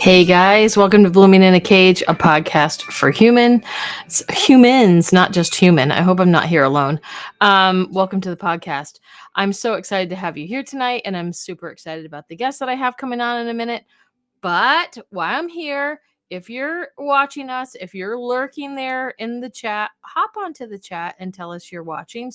Hey guys, welcome to Blooming in a Cage, a podcast for humans, not just human. I hope I'm not here alone. Welcome to the podcast. I'm so excited to have you here tonight, and I'm super excited about the guests that I have coming on in a minute. But while I'm here, if you're watching us, if you're lurking there in the chat, hop onto the chat and tell us you're watching.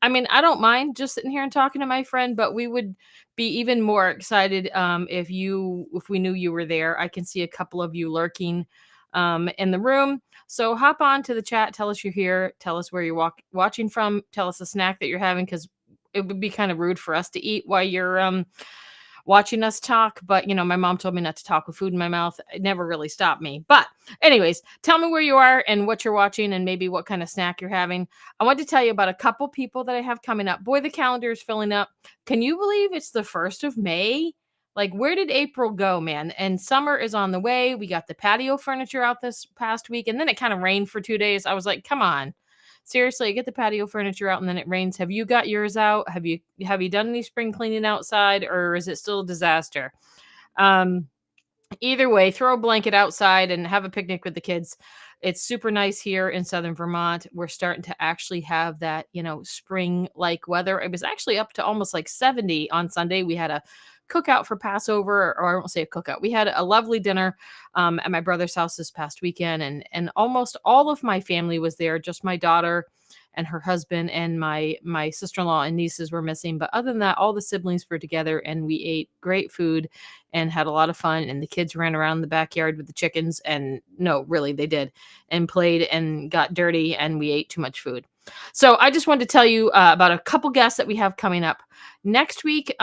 I don't mind just sitting here and talking to my friend, but we would be even more excited if we knew you were there. I can see a couple of you lurking in the room. So hop on to the chat, tell us you're here, tell us where you're watching from, tell us a snack that you're having, because it would be kind of rude for us to eat while you're watching us talk. But my mom told me not to talk with food in my mouth. It never really stopped me. But anyways, tell me where you are and what you're watching and maybe what kind of snack you're having. I want to tell you about a couple people that I have coming up. Boy, the calendar is filling up. Can you believe it's the 1st of May? Like, where did April go, man? And summer is on the way. We got the patio furniture out this past week, and then it kind of rained for 2 days. I was like, come on. Seriously, get the patio furniture out and then it rains. Have you got yours out? Have you done any spring cleaning outside, or is it still a disaster? Um, Either way, throw a blanket outside and have a picnic with the kids. It's super nice here in southern Vermont. We're starting to actually have that, spring like weather. It was actually up to almost like 70 on Sunday. We had a cookout for Passover, or I won't say a cookout. We had a lovely dinner at my brother's house this past weekend, and almost all of my family was there. Just my daughter and her husband and my sister-in-law and nieces were missing, but other than that, all the siblings were together and we ate great food and had a lot of fun, and the kids ran around the backyard with the chickens, and no, really they did, and played and got dirty, and we ate too much food. So I just wanted to tell you about a couple guests that we have coming up next week.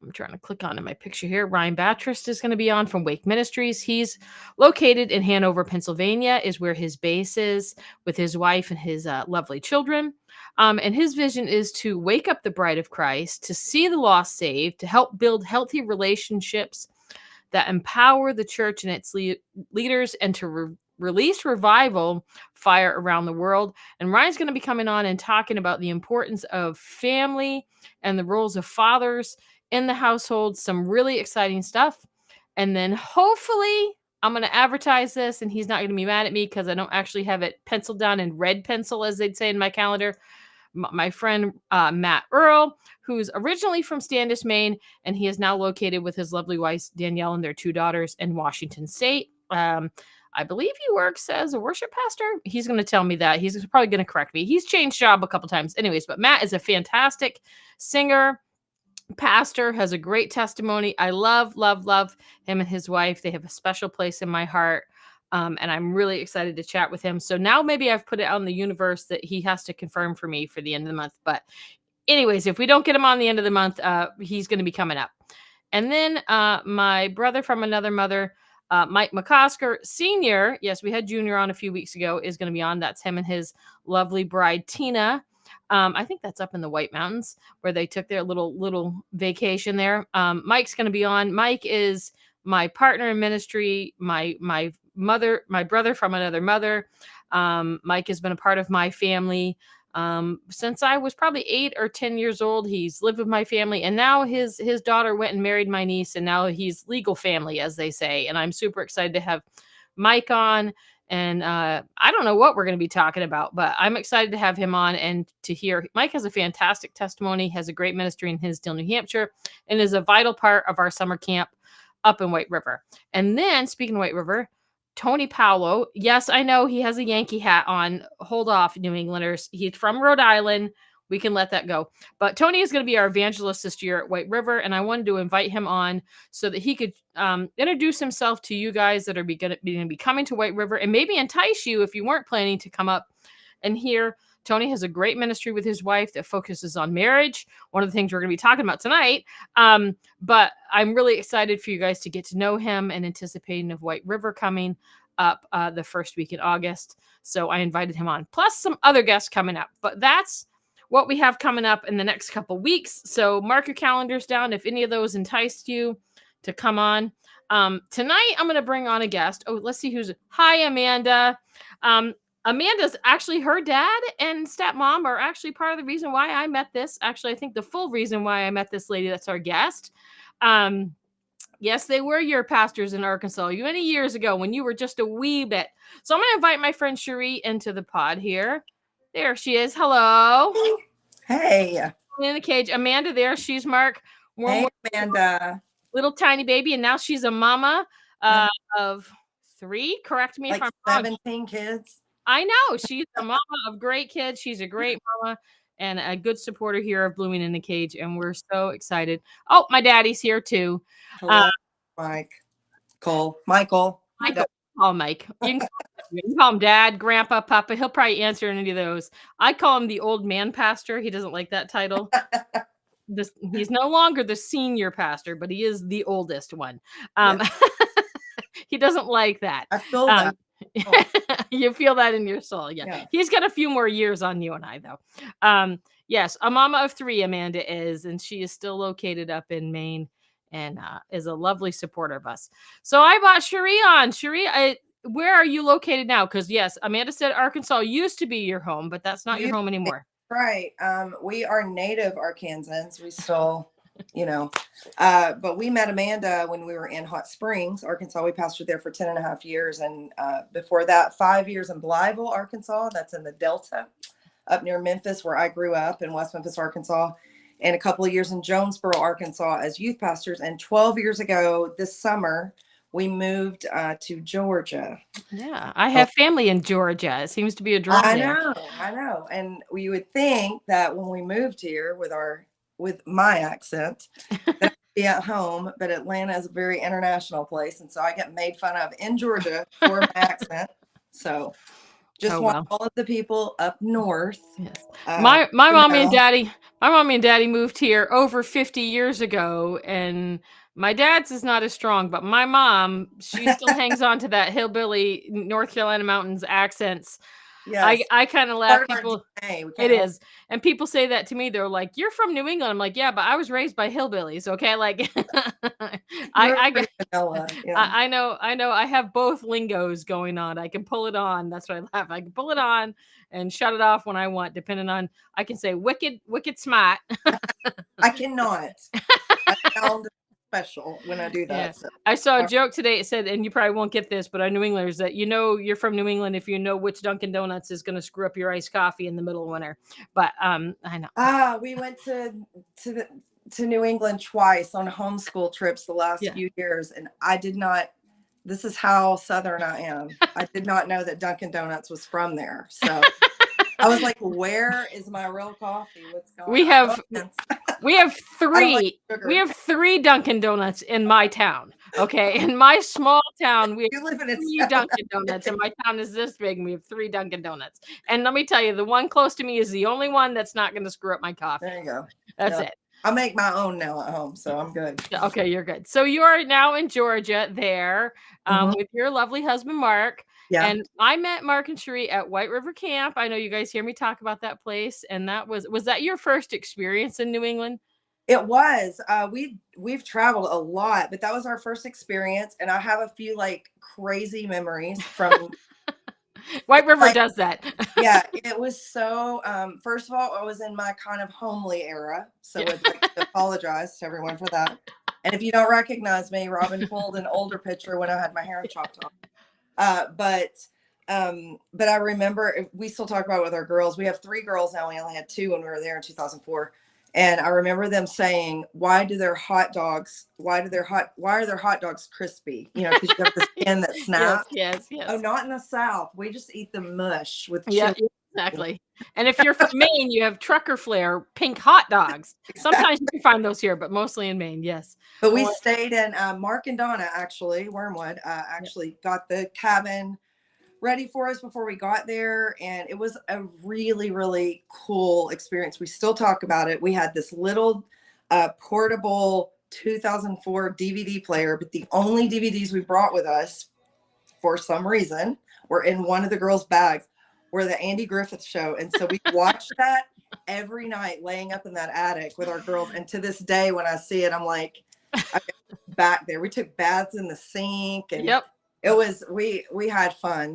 I'm trying to click onto my picture here. Ryan Batrist is going to be on from Wake Ministries. He's located in Hanover, Pennsylvania, is where his base is, with his wife and his lovely children. And his vision is to wake up the bride of Christ, to see the lost saved, to help build healthy relationships that empower the church and its leaders, and to release revival fire around the world. And Ryan's going to be coming on and talking about the importance of family and the roles of fathers in the household. Some really exciting stuff. And then hopefully I'm going to advertise this and he's not going to be mad at me because I don't actually have it penciled down in red pencil, as they'd say in my calendar. My friend Matt Earl, who's originally from Standish, Maine, and he is now located with his lovely wife Danielle and their 2 daughters in Washington State. I believe he works as a worship pastor. He's going to tell me that. He's probably going to correct me. He's changed job a couple times. Anyways, but Matt is a fantastic singer, pastor, has a great testimony. I love him and his wife. They have a special place in my heart. And I'm really excited to chat with him. So now maybe I've put it out in the universe that he has to confirm for me for the end of the month. But anyways, if we don't get him on the end of the month, he's going to be coming up. And then my brother from another mother, Mike McCosker Sr., yes, we had Junior on a few weeks ago, is going to be on. That's him and his lovely bride, Tina. I think that's up in the White Mountains where they took their little vacation there. Mike's going to be on. Mike is my partner in ministry, my brother from another mother. Mike has been a part of my family since I was probably 8 or 10 years old. He's lived with my family, and now his daughter went and married my niece, and now he's legal family, as they say. And I'm super excited to have Mike on. And I don't know what we're going to be talking about, but I'm excited to have him on and to hear. Mike has a fantastic testimony, has a great ministry in Hinsdale, New Hampshire, and is a vital part of our summer camp up in White River. And then, speaking of White River, Tony Paolo. Yes, I know he has a Yankee hat on. Hold off, New Englanders. He's from Rhode Island. We can let that go. But Tony is going to be our evangelist this year at White River, and I wanted to invite him on so that he could introduce himself to you guys that are going to be coming to White River, and maybe entice you if you weren't planning to come up and hear. Tony has a great ministry with his wife that focuses on marriage. One of the things we're going to be talking about tonight. But I'm really excited for you guys to get to know him and anticipating of White River coming up the first week in August. So I invited him on, plus some other guests coming up. But that's what we have coming up in the next couple weeks. So mark your calendars down if any of those enticed you to come on. Tonight, I'm going to bring on a guest. Oh, let's see who's. Hi, Amanda. Amanda's actually, her dad and stepmom are actually part of the reason why I met this. Actually, I think the full reason why I met this lady that's our guest. Yes, they were your pastors in Arkansas many years ago when you were just a wee bit. So I'm going to invite my friend Cherie into the pod here. There she is. Hello. Hey. In the cage. Amanda there. She's Mark. Hey, Amanda. Little tiny baby. And now she's a mama Yeah. of 3. Correct me Like if I'm wrong. 17 kids. I know. She's a mama of great kids. She's a great mama and a good supporter here of Blooming in the Cage. And we're so excited. Oh, my daddy's here too. Hello, Michael. Michael. Oh, Mike. You can call him Dad, Grandpa, Papa. He'll probably answer any of those. I call him the old man pastor. He doesn't like that title. He's no longer the senior pastor, but he is the oldest one. He doesn't like that. I feel that. You feel that in your soul. Yeah. He's got a few more years on you and I, though. Yes, a mama of 3, Amanda is, and she is still located up in Maine and is a lovely supporter of us. So I brought Cherie on. Cherie, where are you located now? Because, yes, Amanda said Arkansas used to be your home, but that's not your home anymore. Right. We are native Arkansans. We still, but we met Amanda when we were in Hot Springs, Arkansas. We pastored there for 10 and a half years. And before that, 5 years in Blytheville, Arkansas. That's in the Delta up near Memphis, where I grew up in West Memphis, Arkansas. And a couple of years in Jonesboro, Arkansas as youth pastors. And 12 years ago this summer, we moved to Georgia. Yeah, I have family in Georgia. It seems to be a draw there. I know. And we would think that when we moved here with my accent, that I'd be at home, but Atlanta is a very international place. And so I get made fun of in Georgia for my accent. So just want all of the people up north. Yes. My mommy and daddy moved here over 50 years ago, and my dad's is not as strong, but my mom, she still hangs on to that hillbilly North Carolina mountains accents. Yes. I kind of laugh. People, it is. And people say that to me. They're like, "You're from New England." I'm like, "Yeah, but I was raised by hillbillies." Okay. Like I know. I have both lingos going on. I can pull it on. That's what I laugh. I can pull it on and shut it off when I want, depending on, I can say wicked smart. I cannot. I sound special when I do that. Yeah. So. I saw a joke today. It said, and you probably won't get this, but our New Englanders, that you're from New England if you know which Dunkin' Donuts is going to screw up your iced coffee in the middle of winter. But I know. We went to New England twice on homeschool trips the last few years, and I did not. This is how Southern I am. I did not know that Dunkin' Donuts was from there. So I was like, "Where is my real coffee? What's going on?" We have 3. We have 3 Dunkin' Donuts in my town. Okay, in my small town, we have 3 Dunkin' Donuts, and my town is this big, and we have 3 Dunkin' Donuts. And let me tell you, the one close to me is the only one that's not going to screw up my coffee. There you go. That's it. I make my own now at home, so I'm good. Okay, you're good. So you are now in Georgia there with your lovely husband, Mark. Yeah. And I met Mark and Cherie at White River Camp. I know you guys hear me talk about that place. And that was that your first experience in New England? It was. We've traveled a lot, but that was our first experience. And I have a few like crazy memories from White River does that. Yeah, it was so, first of all, I was in my kind of homely era. So I'd like to apologize to everyone for that. And if you don't recognize me, Robin pulled an older picture when I had my hair chopped off. But I remember, we still talk about it with our girls. We have 3 girls now. We only had 2 when we were there in 2004. And I remember them saying, why are their hot dogs crispy? Because you have the skin that snaps. Yes. Oh, not in the South. We just eat the mush with chili. Yeah, exactly. And if you're from Maine, you have trucker flare pink hot dogs. Sometimes you can find those here, but mostly in Maine. Yes. But we stayed in Mark and Donna, actually, Wormwood, got the cabin ready for us before we got there, and it was a really, really cool experience. We still talk about it. We had this little portable 2004 DVD player, but the only DVDs we brought with us for some reason were in one of the girls' bags, were the Andy Griffith Show. And so we watched that every night laying up in that attic with our girls. And to this day, when I see it, I'm like, back there. We took baths in the sink, and it was, we had fun.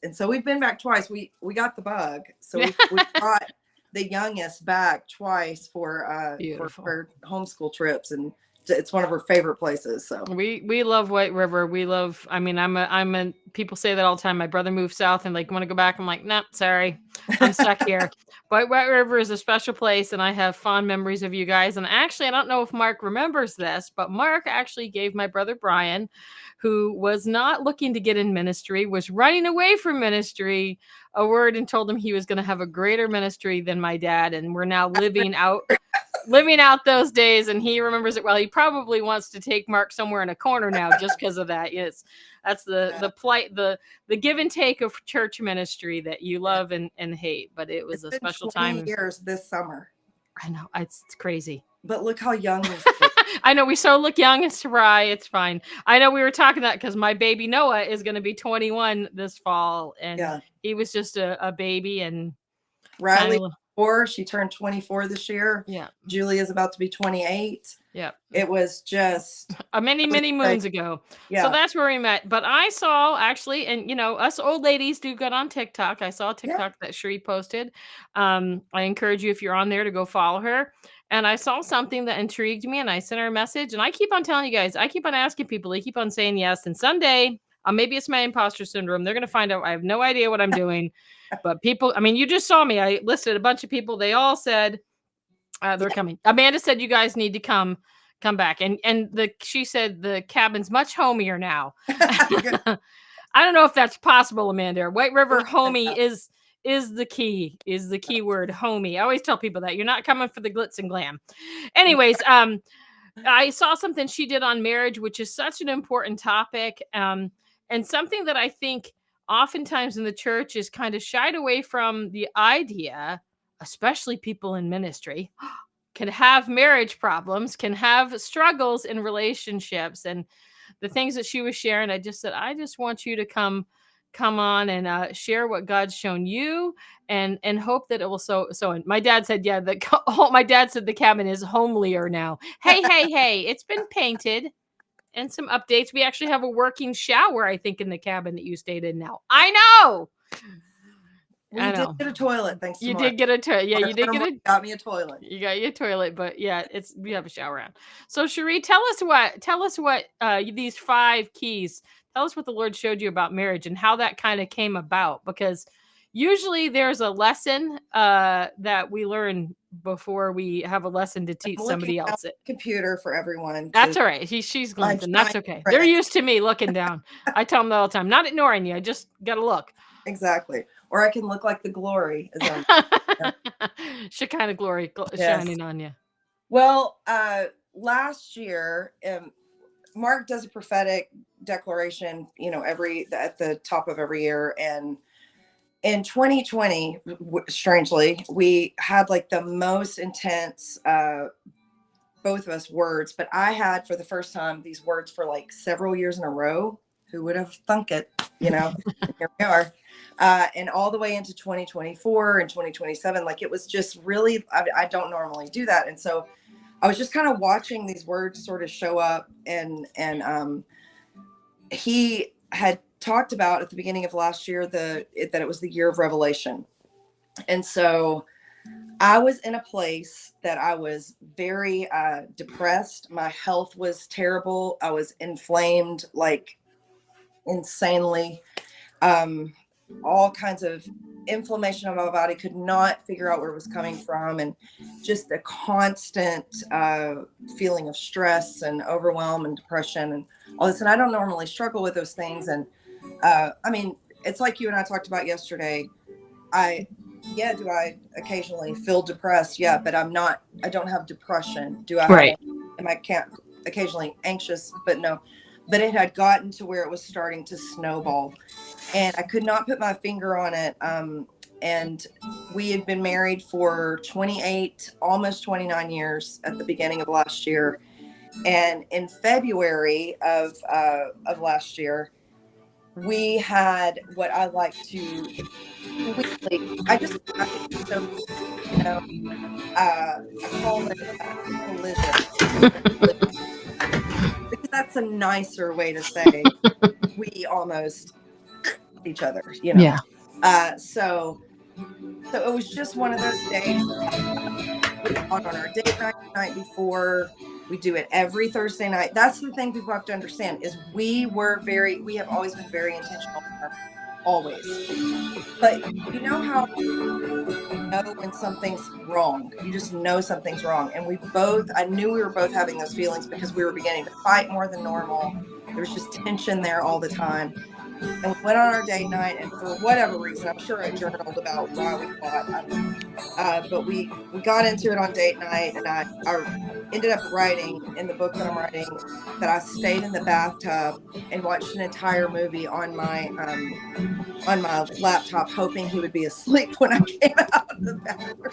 And so we've been back twice. We got the bug. So we brought the youngest back twice for homeschool trips. And it's one of her favorite places. So we love White River. We love. I mean, I'm a. People say that all the time. My brother moved south and like want to go back. I'm like, nope, sorry, I'm stuck here. But White River is a special place, and I have fond memories of you guys. And actually, I don't know if Mark remembers this, but Mark actually gave my brother Brian, who was not looking to get in ministry, was running away from ministry, a word and told him he was going to have a greater ministry than my dad. And we're now living out those days, and he remembers it well. He probably wants to take Mark somewhere in a corner now just because of that. Yes, that's the plight, the give and take of church ministry that you love and hate. But it was it's a been special 20 time. years this summer. I know it's crazy. But look how young we I know we so look young and spry. It's fine. I know we were talking that because my baby Noah is going to be 21 this fall, and he was just a baby. And Riley, she turned 24 this year. Yeah. Julie is about to be 28. Yeah. It was just many moons ago. Yeah. So that's where we met. But I saw actually, and us old ladies do good on TikTok. I saw a TikTok that Sheree posted. I encourage you, if you're on there, to go follow her. And I saw something that intrigued me, and I sent her a message. And I keep on telling you guys, I keep on asking people, they keep on saying yes. And someday, maybe it's my imposter syndrome, they're going to find out I have no idea what I'm doing. But people, I mean, you just saw me. I listed a bunch of people. They all said they're coming. Amanda said you guys need to come back. And she said the cabin's much homier now. I don't know if that's possible, Amanda. White River homey is the key word, homey. I always tell people that you're not coming for the glitz and glam. Anyways, I saw something she did on marriage, which is such an important topic, and something that I think oftentimes in the church is kind of shied away from the idea, especially people in ministry, can have marriage problems, can have struggles in relationships, and the things that she was sharing. I just said, I just want you to come on and share what God's shown you, and hope that it will so. And my dad said, yeah, my dad said the cabin is homelier now. Hey, it's been painted. And some updates. We actually have a working shower, I think, in the cabin that you stayed in now. I know. We did get a toilet, thanks to you Mark. did get a toilet. Yeah, you did got me a toilet. You got your toilet, but yeah, we have a shower on. So Sheree, tell us what these 5 keys. Tell us what the Lord showed you about marriage and how that kind of came about, because usually there's a lesson that we learn before we have a lesson to teach somebody else. Computer for everyone. That's all right. She's glancing. That's okay. They're used to me looking down. I tell them all the time, not ignoring you. I just got to look. Exactly. Or I can look like the glory. Shekinah glory shining on you. Well, last year, Mark does a prophetic declaration, at the top of every year. And in 2020, strangely, we had like the most intense, both of us, words. But I had, for the first time, these words for like several years in a row. Who would have thunk it? Here we are. And all the way into 2024 and 2027, like it was just really, I don't normally do that. And so I was just kind of watching these words sort of show up, and he had talked about at the beginning of last year that it was the year of revelation. And so I was in a place that I was very depressed. My health was terrible. I was inflamed, like insanely. All kinds of inflammation of my body, could not figure out where it was coming from, and just a constant feeling of stress and overwhelm and depression and all this. And I don't normally struggle with those things. And I mean, it's like you and I talked about yesterday. Do I occasionally feel depressed? Yeah, but I don't have depression. Do I? Am I occasionally anxious? But no. But it had gotten to where it was starting to snowball, and I could not put my finger on it. And we had been married for 28, almost 29 years at the beginning of last year. And in February of last year, we had what I like to weekly. I call it collision. Because that's a nicer way to say we almost each other, Yeah. So it was just one of those days. We went on our date night the night before. We do it every Thursday night. That's the thing people have to understand is we have always been very intentional, always. But you know how you know when something's wrong? You just know something's wrong. And I knew we were both having those feelings because we were beginning to fight more than normal. There was just tension there all the time. And we went on our date night, and for whatever reason, I'm sure I journaled about why we fought. I don't know. But we got into it on date night, and I ended up writing in the book that I'm writing that I stayed in the bathtub and watched an entire movie on my laptop, hoping he would be asleep when I came out of the bathroom.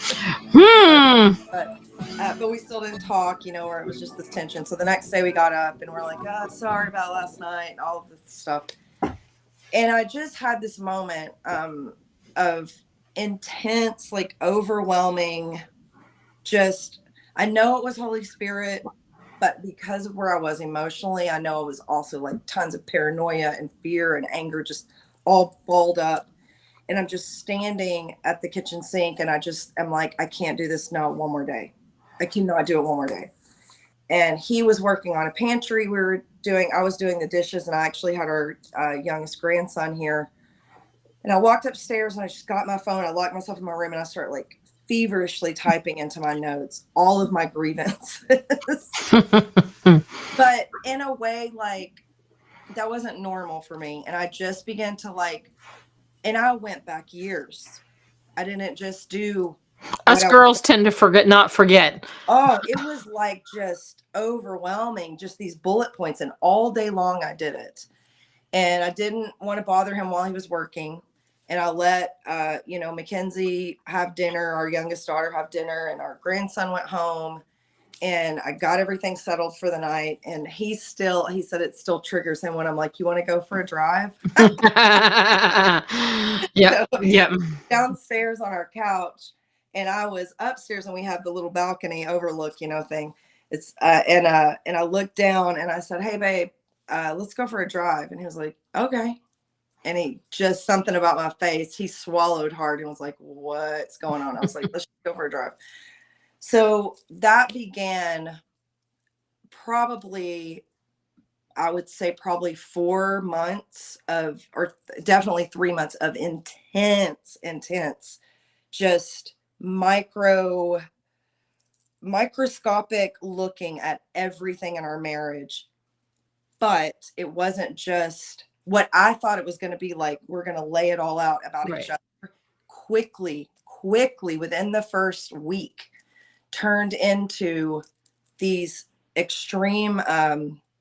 But we still didn't talk, or it was just this tension. So the next day we got up and we're like, oh, sorry about last night, all of this stuff. And I just had this moment of intense, like overwhelming, I know it was Holy Spirit, but because of where I was emotionally, I know it was also like tons of paranoia and fear and anger, just all balled up. And I'm just standing at the kitchen sink and I'm like, I can't do this now one more day. I cannot do it one more day. And he was working on a pantry. I was doing the dishes, and I actually had our youngest grandson here. And I walked upstairs and I just got my phone. I locked myself in my room and I started like feverishly typing into my notes all of my grievances. But in a way, like, that wasn't normal for me. And I just began to and I went back years. I didn't just do. Us girls tend to not forget. Oh, it was like just overwhelming, just these bullet points. And all day long I did it. And I didn't want to bother him while he was working. And I let, Mackenzie have dinner, our youngest daughter have dinner, and our grandson went home. And I got everything settled for the night. And he said it still triggers him when I'm like, you want to go for a drive? Yeah. Yeah. Downstairs on our couch. And I was upstairs, and we have the little balcony overlook, thing. It's, and I looked down and I said, hey, babe, let's go for a drive. And he was like, okay. And he just something about my face. He swallowed hard and was like, what's going on? I was like, let's go for a drive. So that began I would say probably 4 months or definitely 3 months of intense, just microscopic looking at everything in our marriage. But it wasn't just what I thought it was going to be like. We're going to lay it all out about each other. Quickly, within the first week, turned into these extreme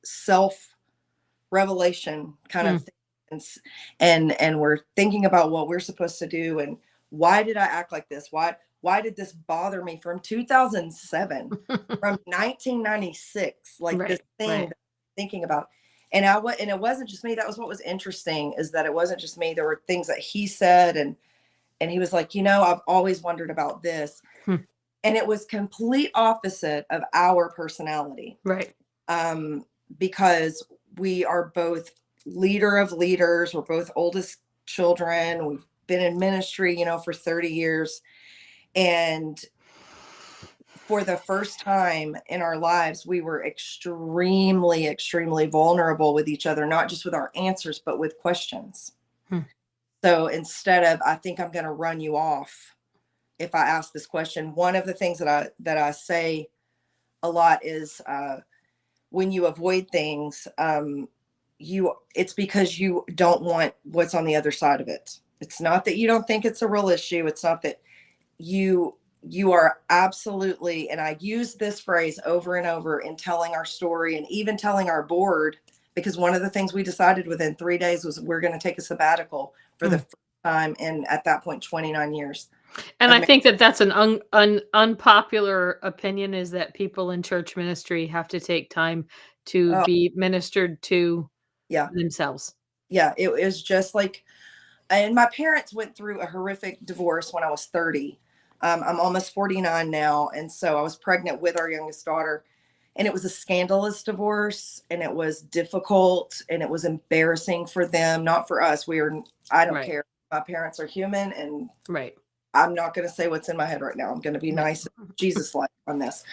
self-revelation kind of things. And we're thinking about what we're supposed to do and why did I act like this? Why did this bother me from 2007, from 1996, like this thing that I'm thinking about. And it wasn't just me. That was what was interesting, is that it wasn't just me. There were things that he said, and he was like, I've always wondered about this. And it was complete opposite of our personality. Right. Because we are both leader of leaders. We're both oldest children. We've been in ministry, for 30 years. And for the first time in our lives, we were extremely, extremely vulnerable with each other, not just with our answers, but with questions. So instead of, I think I'm going to run you off if I ask this question, one of the things that I say a lot is when you avoid things, it's because you don't want what's on the other side of it. It's not that you don't think it's a real issue. It's not that you are absolutely, and I use this phrase over and over in telling our story and even telling our board, because one of the things we decided within 3 days was we're going to take a sabbatical for the first time in, at that point, 29 years. And I think that's an unpopular opinion, is that people in church ministry have to take time to be ministered to themselves. Yeah, it was just like, and my parents went through a horrific divorce when I was 30. I'm almost 49 now. And so I was pregnant with our youngest daughter, and it was a scandalous divorce, and it was difficult, and it was embarrassing for them, not for us. I don't care. My parents are human, and I'm not going to say what's in my head right now. I'm going to be nice, Jesus-like on this.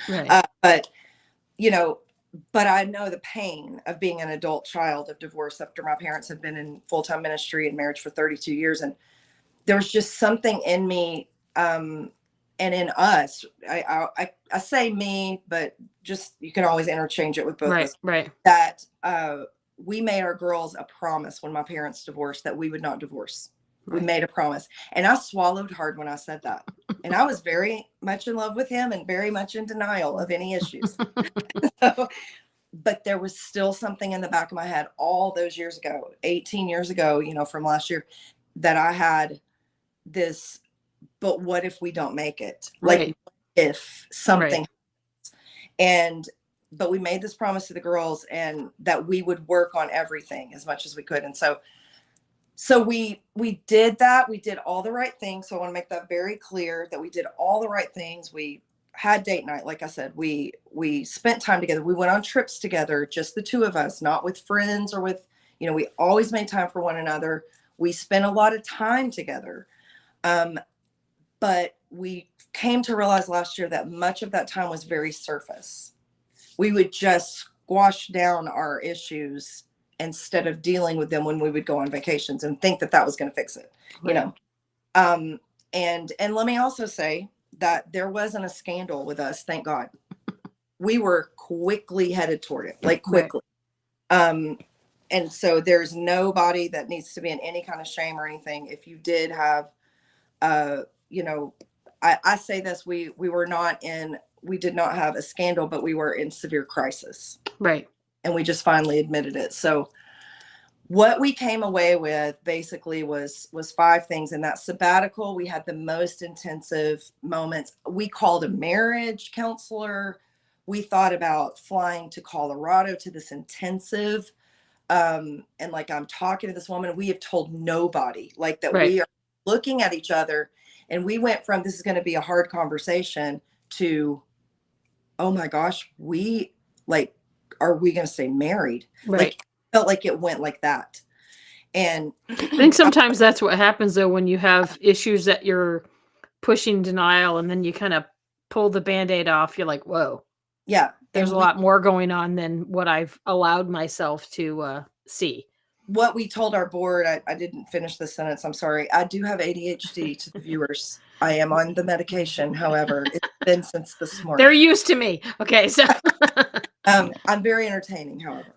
you know, but I know the pain of being an adult child of divorce after my parents had been in full-time ministry and marriage for 32 years. And there was just something in me, and in us. I say me, but just you can always interchange it with both of us. Right. That we made our girls a promise when my parents divorced that we would not divorce. We made a promise, and I swallowed hard when I said that. And I was very much in love with him and very much in denial of any issues. So, but there was still something in the back of my head all those years ago, 18 years ago, from last year, that I had this, but what if we don't make it? Right. Like, if something, but we made this promise to the girls, and that we would work on everything as much as we could. And so we did that. We did all the right things. So I want to make that very clear that we did all the right things. We had date night. Like I said, we spent time together. We went on trips together, just the two of us, not with friends or with, we always made time for one another. We spent a lot of time together. But we came to realize last year that much of that time was very surface. We would just squash down our issues instead of dealing with them when we would go on vacations and think that was going to fix it, and let me also say that there wasn't a scandal with us. Thank God. We were quickly headed toward it, like quickly. And so there's nobody that needs to be in any kind of shame or anything. If you did have, I say this, we did not have a scandal, but we were in severe crisis. Right. And we just finally admitted it. So what we came away with basically was 5 things. In that sabbatical, we had the most intensive moments. We called a marriage counselor. We thought about flying to Colorado to this intensive. And like, I'm talking to this woman, we have told nobody, like, that we are looking at each other. And we went from, this is going to be a hard conversation, to, oh my gosh, are we going to stay married? Right. Like, felt like it went like that. And I think sometimes that's what happens, though, when you have issues that you're pushing denial, and then you kind of pull the Band-Aid off. You're like, whoa. Yeah. There's a lot more going on than what I've allowed myself to see. What we told our board, I didn't finish the sentence. I'm sorry. I do have ADHD, to the viewers. I am on the medication. However, it's been since this morning. They're used to me. Okay. So I'm very entertaining, however.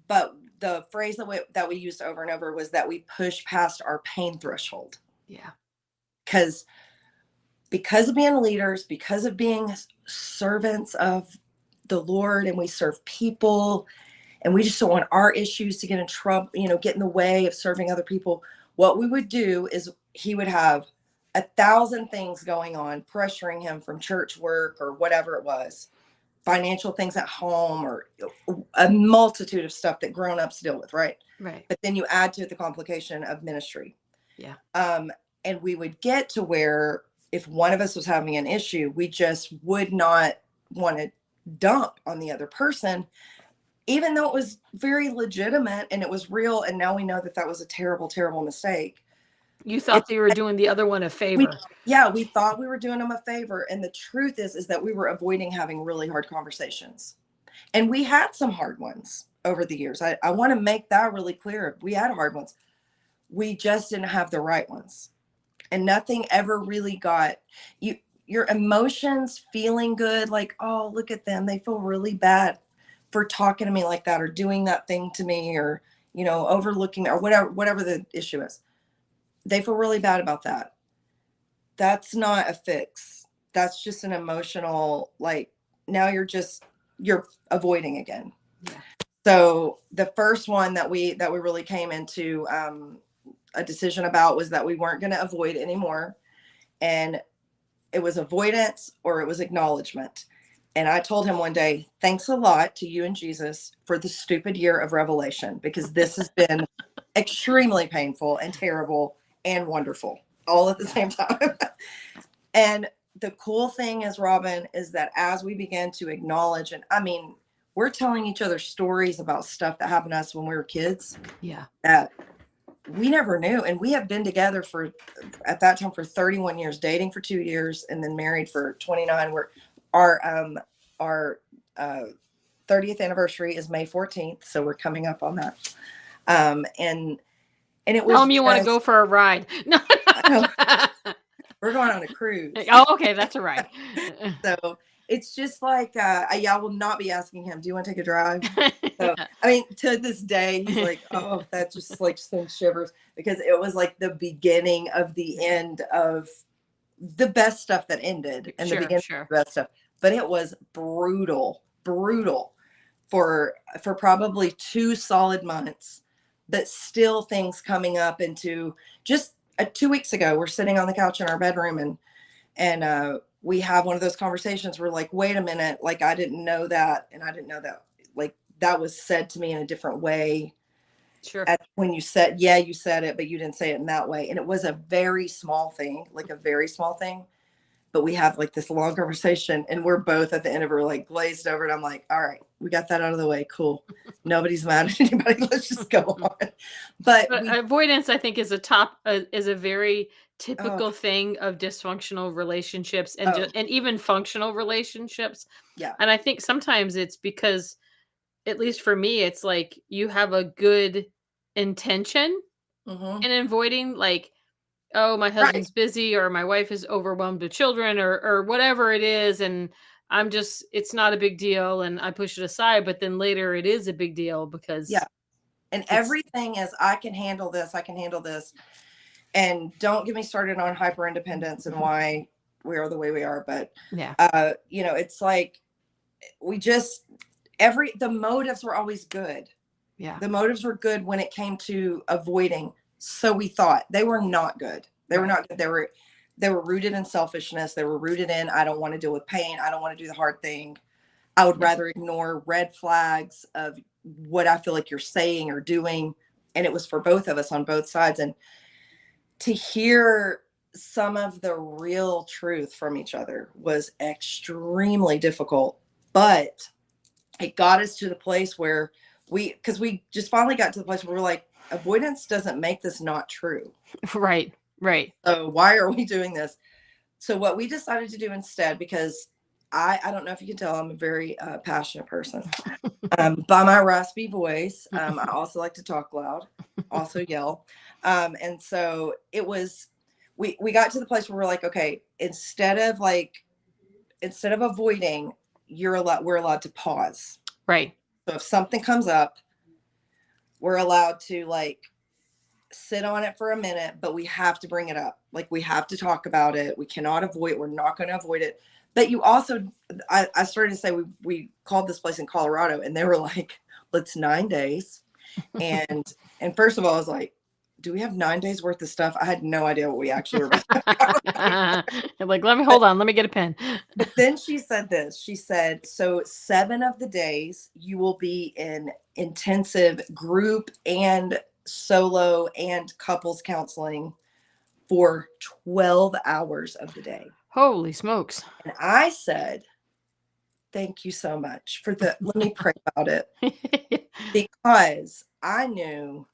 But the phrase that we used over and over was that we push past our pain threshold. Yeah. Because of being leaders, because of being servants of the Lord, and we serve people, and we just don't want our issues to get in trouble, get in the way of serving other people. What we would do is he would have 1,000 things going on, pressuring him from church work or whatever it was, financial things at home, or a multitude of stuff that grown-ups deal with, right? But then you add to it the complication of ministry. Yeah. And we would get to where, if one of us was having an issue, we just would not want to dump on the other person, even though it was very legitimate and it was real. And now we know that was a terrible, terrible mistake. You thought you were doing the other one a favor. We thought we were doing them a favor. And the truth is that we were avoiding having really hard conversations. And we had some hard ones over the years. I want to make that really clear. We had hard ones. We just didn't have the right ones. And nothing ever really got your emotions feeling good. Like, oh, look at them. They feel really bad for talking to me like that, or doing that thing to me, or, overlooking me, or whatever the issue is. They feel really bad about that. That's not a fix. That's just an emotional, like, now you're avoiding again. Yeah. So the first one that we really came into a decision about was that we weren't going to avoid anymore. And it was avoidance or it was acknowledgement. And I told him one day, thanks a lot to you and Jesus for the stupid year of revelation, because this has been extremely painful and terrible and wonderful all at the same time. And the cool thing is, Robin, is that as we began to acknowledge, and we're telling each other stories about stuff that happened to us when we were kids. Yeah. That we never knew. And we have been together at that time for 31 years, dating for 2 years, and then married for 29. Where our 30th anniversary is May 14th, so we're coming up on that. And it Tell was them you want to go for a ride. No. We're going on a cruise. Oh, okay, that's a ride. So it's just like, I will not be asking him, do you want to take a drive? So, I mean, to this day, he's like, oh, that just like sends shivers, because it was like the beginning of the end of the best stuff that ended, and the beginning of the best stuff. But it was brutal for probably 2 solid months, but still things coming up into just 2 weeks ago, we're sitting on the couch in our bedroom, and we have one of those conversations. We're like, wait a minute, like, I didn't know that. And I didn't know that, like, that was said to me in a different way. Sure. When you said, yeah, you said it, but you didn't say it in that way. And it was a very small thing, like a very small thing. But we have like this long conversation, and we're both at the end of it, like glazed over. And I'm like, all right, we got that out of the way. Cool. Nobody's mad at anybody. Let's just go on. But avoidance, I think, is a very typical thing of dysfunctional relationships, and even functional relationships. Yeah. And I think sometimes it's because, at least for me, it's like you have a good intention in avoiding, like, oh, my husband's busy, or my wife is overwhelmed with children, or whatever it is. And it's not a big deal, and I push it aside. But then later it is a big deal, because and everything is, I can handle this. And don't get me started on hyper independence and why we are the way we are. But it's like, we just, the motives were always good. Yeah. The motives were good when it came to avoiding. So we thought they were not good. They were not good. They were rooted in selfishness. They were rooted in, I don't want to deal with pain. I don't want to do the hard thing. I would rather ignore red flags of what I feel like you're saying or doing. And it was for both of us on both sides. And to hear some of the real truth from each other was extremely difficult, but it got us to the place where because we just finally got to the place where we're like, avoidance doesn't make this not true. Right. So why are we doing this? So what we decided to do instead, because I don't know if you can tell, I'm a very passionate person. By my raspy voice, I also like to talk loud, also yell. And so it was, we got to the place where we're like, okay, instead of avoiding, we're allowed to pause. Right. So if something comes up, we're allowed to like sit on it for a minute, but we have to bring it up. Like, we have to talk about it. We cannot avoid it. We're not going to avoid it. But you also, I started to say, we called this place in Colorado, and they were like, let's 9 days. And first of all, I was like, do we have 9 days worth of stuff? I had no idea what we actually were about. Like, let me get a pen. But then she said this. She said, so 7 of the days you will be in intensive group and solo and couples counseling for 12 hours of the day. Holy smokes. And I said, thank you so much for let me pray about it. Because I knew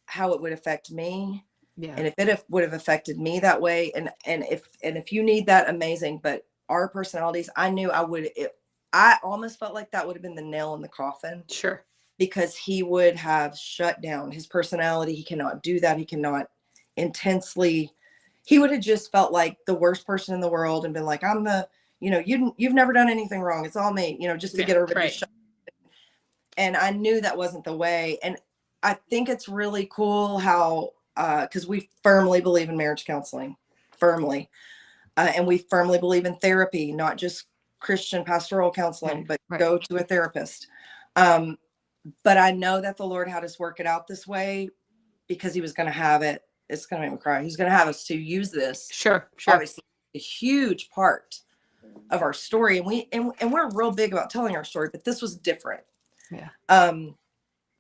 how it would affect me. Yeah. And if it would have affected me that way, and if you need that, amazing. But our personalities, I knew I almost felt like that would have been the nail in the coffin. Sure. Because he would have shut down his personality. He cannot do that. He cannot intensely. He would have just felt like the worst person in the world and been like, I'm the, you've never done anything wrong. It's all me, just to get everybody shut. And I knew that wasn't the way. And I think it's really cool how, because we firmly believe in marriage counseling, firmly. And we firmly believe in therapy, not just Christian pastoral counseling, but go to a therapist. But I know that the Lord had us work it out this way because he was going to have it. It's going to make me cry. He's going to have us to use this. Sure. Obviously, a huge part of our story. And we're real big about telling our story, but this was different. Yeah.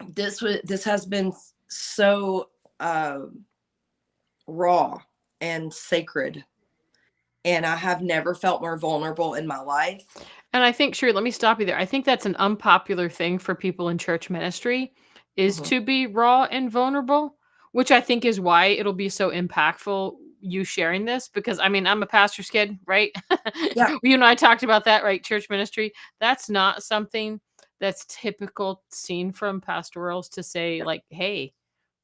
This has been so raw and sacred. And I have never felt more vulnerable in my life. And I think, Sherry, let me stop you there. I think that's an unpopular thing for people in church ministry, is to be raw and vulnerable, which I think is why it'll be so impactful, you sharing this, because I mean, I'm a pastor's kid, right? Yeah. You and I talked about that, right? Church ministry. That's not something that's typical seen from pastorals to say, like, hey,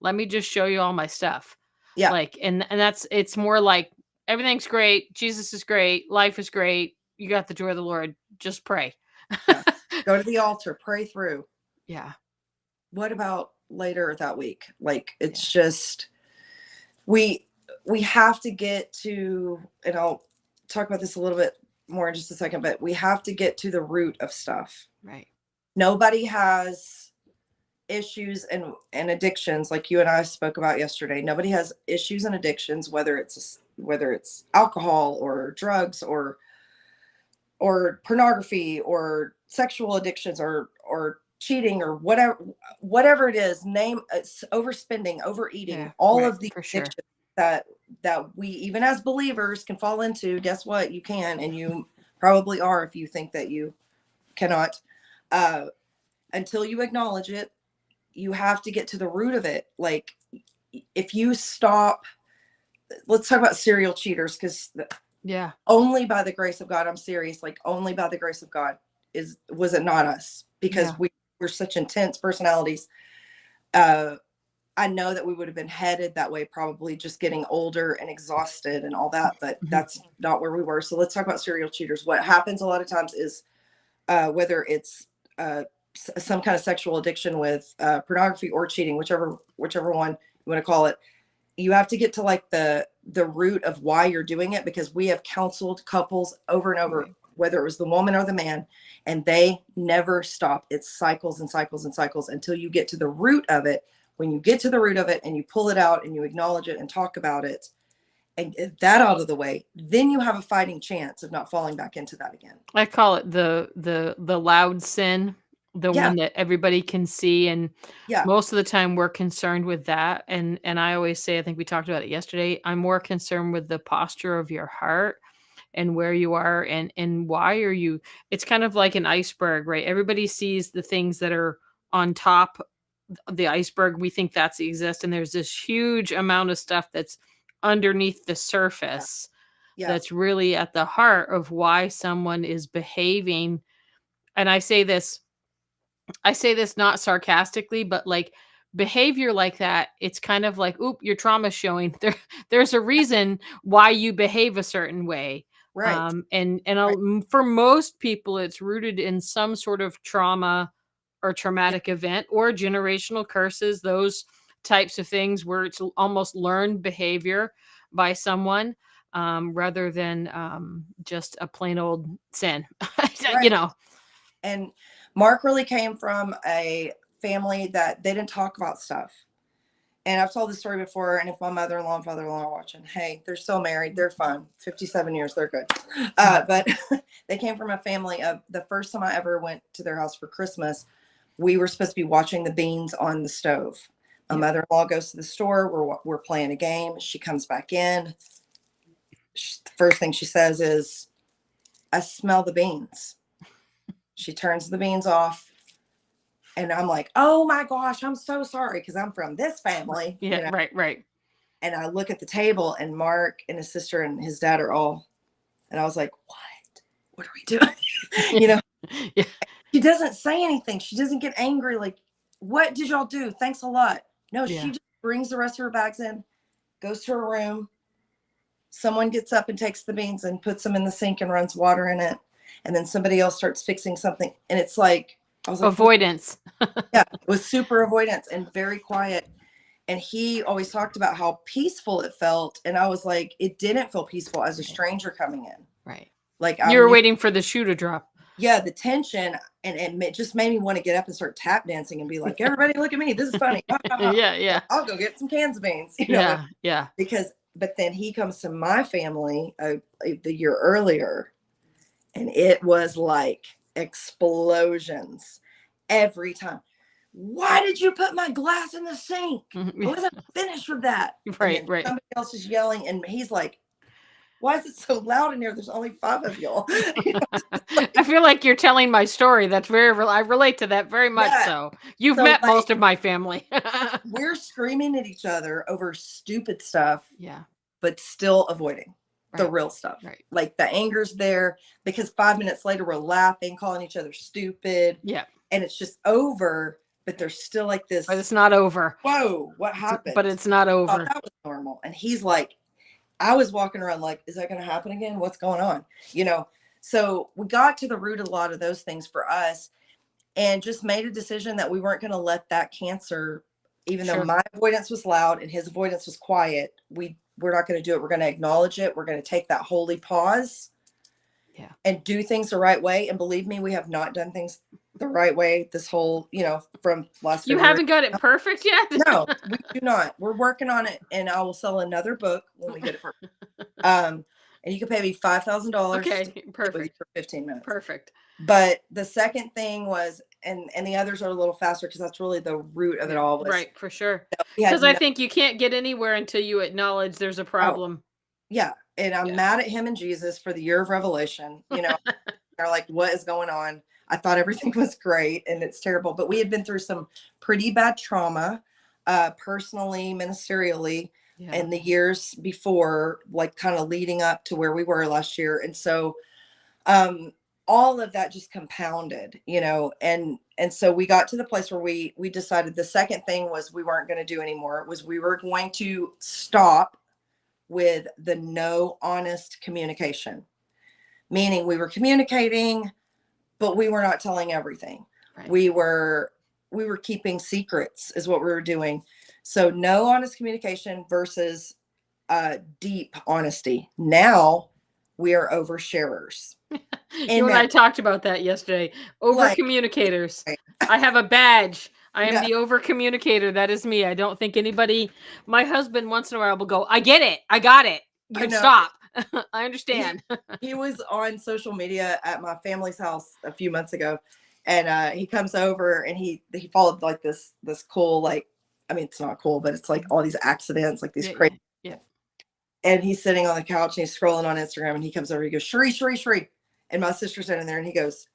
let me just show you all my stuff. Yeah. Like, and that's, it's more like everything's great, Jesus is great, life is great, you got the joy of the Lord, just pray. Yeah. Go to the altar, pray through. Yeah. What about later that week? Like, it's Yeah. just, we have to get to, and I'll talk about this a little bit more in just a second, but we have to get to the root of stuff. Right. Nobody has issues and addictions like you and I spoke about yesterday. Nobody has issues and addictions, whether it's alcohol or drugs or pornography or sexual addictions or cheating or whatever it is, name it's overspending, overeating, Yeah. all Right. of the For sure. addictions that we, even as believers, can fall into. Guess what? You can, and you probably are if you think that you cannot. Until you acknowledge it, you have to get to the root of it. Like, if you stop, let's talk about serial cheaters, because Yeah. only by the grace of God, I'm serious, like only by the grace of God was it not us, because Yeah. we're such intense personalities. I know that we would have been headed that way, probably just getting older and exhausted and all that, but Mhm. that's not where we were. So let's talk about serial cheaters. What happens a lot of times is whether it's some kind of sexual addiction with pornography or cheating, whichever one you want to call it, you have to get to like the root of why you're doing it, because we have counseled couples over and over, Right. whether it was the woman or the man, and they never stop. It's cycles and cycles and cycles until you get to the root of it. When you get to the root of it and you pull it out and you acknowledge it and talk about it and get that out of the way, then you have a fighting chance of not falling back into that again. I call it the loud sin, the Yeah. one that everybody can see, and Yeah. most of the time we're concerned with that, and I always say, I think we talked about it yesterday, I'm more concerned with the posture of your heart and where you are, and why are you, it's kind of like an iceberg, right? Everybody sees the things that are on top of the iceberg. We think that's the exist, and there's this huge amount of stuff that's underneath the Yeah. surface Yes. that's really at the heart of why someone is behaving. And I say this not sarcastically, but like, behavior like that, it's kind of like, oop, your trauma's showing. There's a reason why you behave a certain way. Right. And Right. for most people, it's rooted in some sort of trauma or Yeah. traumatic event or generational curses, those types of things where it's almost learned behavior by someone, rather than just a plain old sin. you Right. know, And Mark really came from a family that they didn't talk about stuff. And I've told this story before. And if my mother-in-law and father-in-law are watching, hey, they're still married. They're fine. 57 years. They're good. But they came from a family of, the first time I ever went to their house for Christmas, we were supposed to be watching the beans on the stove. My yeah. mother-in-law goes to the store. We're playing a game. She comes back in. The first thing she says is, I smell the beans. She turns the beans off. And I'm like, oh my gosh, I'm so sorry, because I'm from this family, Yeah, right, right. And I look at the table, and Mark and his sister and his dad are all, and I was like, what are we doing? you know, Yeah. she doesn't say anything. She doesn't get angry. Like, what did y'all do? Thanks a lot. No, she Yeah. just brings the rest of her bags in, goes to her room. Someone gets up and takes the beans and puts them in the sink and runs water in it. And then somebody else starts fixing something. And it's like, I was like, Avoidance. yeah, it was super avoidance and very quiet. And he always talked about how peaceful it felt. And I was like, it didn't feel peaceful as a stranger coming in. Right. Like, You I were knew, waiting for the shoe to drop. yeah, the tension. And it just made me want to get up and start tap dancing and be like, everybody look at me. This is funny. Yeah, yeah. I'll go get some cans of beans, Yeah, yeah. because, but then he comes to my family the year earlier, and it was like explosions every time. Why did you put my glass in the sink? I wasn't finished with that. And Right, then right. somebody else is yelling, and he's like, why is it so loud in here? There's only 5 of y'all. I feel like you're telling my story. That's very I relate to that very much Yeah. so. You've So met most of my family. we're screaming at each other over stupid stuff. Yeah. but still avoiding the Right. real stuff. Right. Like the anger's there because 5 minutes later we're laughing, calling each other stupid, Yeah. and it's just over. But there's still like But this, it's not over. whoa, what happened? But it's not I thought over. that was normal. And he's like, I was walking around like, is that going to happen again? What's going on? You know, so we got to the root of a lot of those things for us and just made a decision that we weren't going to let that cancer, even though Sure. my avoidance was loud and his avoidance was quiet, we're not going to do it. We're going to acknowledge it. We're going to take that holy pause and do things the right way. And believe me, we have not done things the right way this whole, from last You February. haven't got it perfect yet? No, we do not. We're working on it, and I will sell another book when we get it perfect. And you can pay me $5,000 Okay, perfect. for 15 minutes. Perfect. But the second thing was, and the others are a little faster because that's really the root of it all. Was right, for sure. we had Because I think you can't get anywhere until you acknowledge there's a problem. yeah, and I'm mad at him and Jesus for the year of revelation. They're like, what is going on? I thought everything was great, and it's terrible. But we had been through some pretty bad trauma, personally, ministerially, in the years before, like kind of leading up to where we were last year. And so all of that just compounded, and so we got to the place where we decided the second thing was we weren't going to do anymore. It was we were going to stop with the no honest communication, meaning we were communicating, but we were not telling everything. Right. We were keeping secrets is what we were doing. So no honest communication versus deep honesty. Now we are oversharers. You and I talked about that yesterday. Over communicators. I have a badge. I am the over communicator. That is me. I don't think anybody. My husband once in a while will go, I get it. I got it. You can stop. I understand. He was on social media at my family's house a few months ago, and he comes over and he followed like this cool, like, I mean, it's not cool, but it's like all these accidents, like these crazy. Yeah. And he's sitting on the couch and he's scrolling on Instagram, and he comes over, he goes, Sheree. And my sister's sitting there and he goes,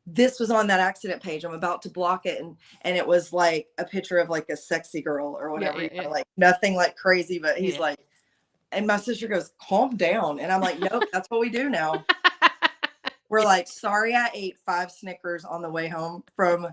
this was on that accident page. I'm about to block it. And it was like a picture of like a sexy girl or whatever, like nothing like crazy, but he's like, and my sister goes, calm down. And I'm like, nope, that's what we do now. We're like, sorry, I ate 5 Snickers on the way home from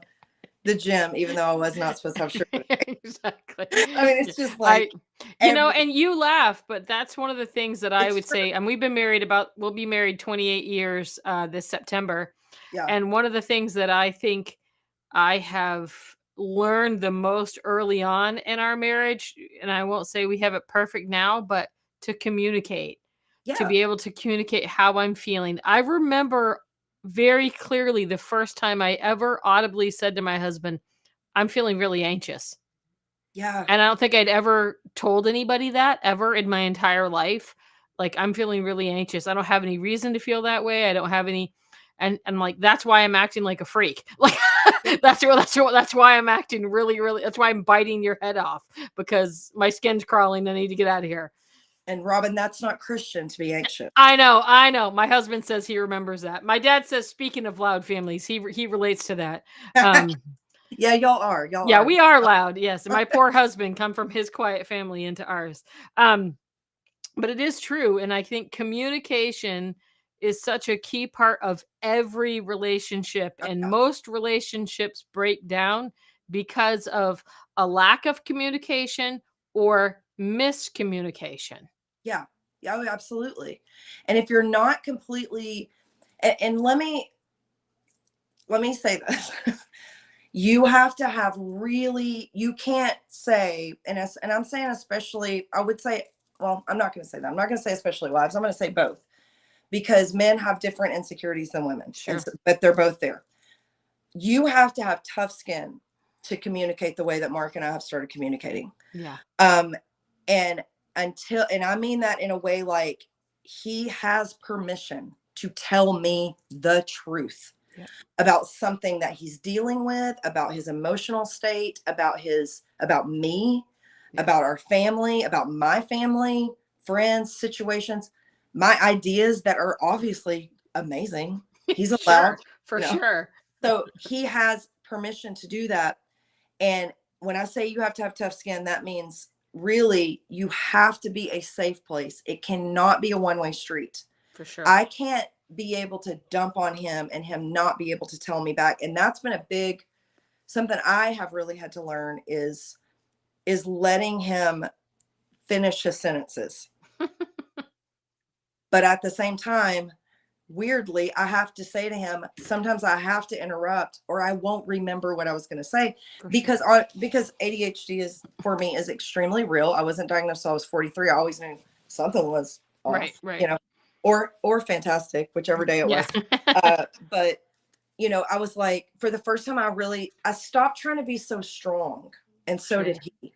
the gym, even though I was not supposed to have sugar. Exactly. I mean, it's just like, and you laugh, but that's one of the things that I would say. And we've been married we'll be married 28 years this September. Yeah. And one of the things that I think I have learned the most early on in our marriage, and I won't say we have it perfect now, but to communicate, to be able to communicate how I'm feeling. I remember very clearly the first time I ever audibly said to my husband, I'm feeling really anxious. Yeah. And I don't think I'd ever told anybody that ever in my entire life. Like, I'm feeling really anxious. I don't have any reason to feel that way. I don't have any, and like, that's why I'm acting like a freak. Like, that's why I'm acting really, really, that's why I'm biting your head off, because my skin's crawling. I need to get out of here. And Robin, that's not Christian to be anxious. I know. My husband says he remembers that. My dad says, speaking of loud families, he relates to that. Yeah, y'all are. Yeah, we are loud. Yes. And my poor husband come from his quiet family into ours. But it is true. And I think communication is such a key part of every relationship. And most relationships break down because of a lack of communication or miscommunication. Yeah, absolutely. And if you're not completely, and let me say this, you have to have really, you can't say, and I'm saying especially, I would say, well, I'm not going to say that. I'm not going to say especially wives. I'm going to say both, because men have different insecurities than women, but they're both there. You have to have tough skin to communicate the way that Mark and I have started communicating. Yeah. And I mean that in a way like he has permission to tell me the truth about something that he's dealing with, about his emotional state, about me, about our family, about my family, friends, situations, my ideas that are obviously amazing. He's allowed. Sure. So he has permission to do that. And when I say you have to have tough skin, that means really, you have to be a safe place. It cannot be a one-way street. For sure. I can't be able to dump on him and him not be able to tell me back. And that's been a big, something I have really had to learn is letting him finish his sentences. But at the same time, weirdly, I have to say to him, sometimes I have to interrupt or I won't remember what I was going to say because ADHD is, for me, is extremely real. I wasn't diagnosed until I was 43. I always knew something was off, right. you know, or fantastic, whichever day it was. But, you know, I was like, for the first time, I stopped trying to be so strong. And so did he.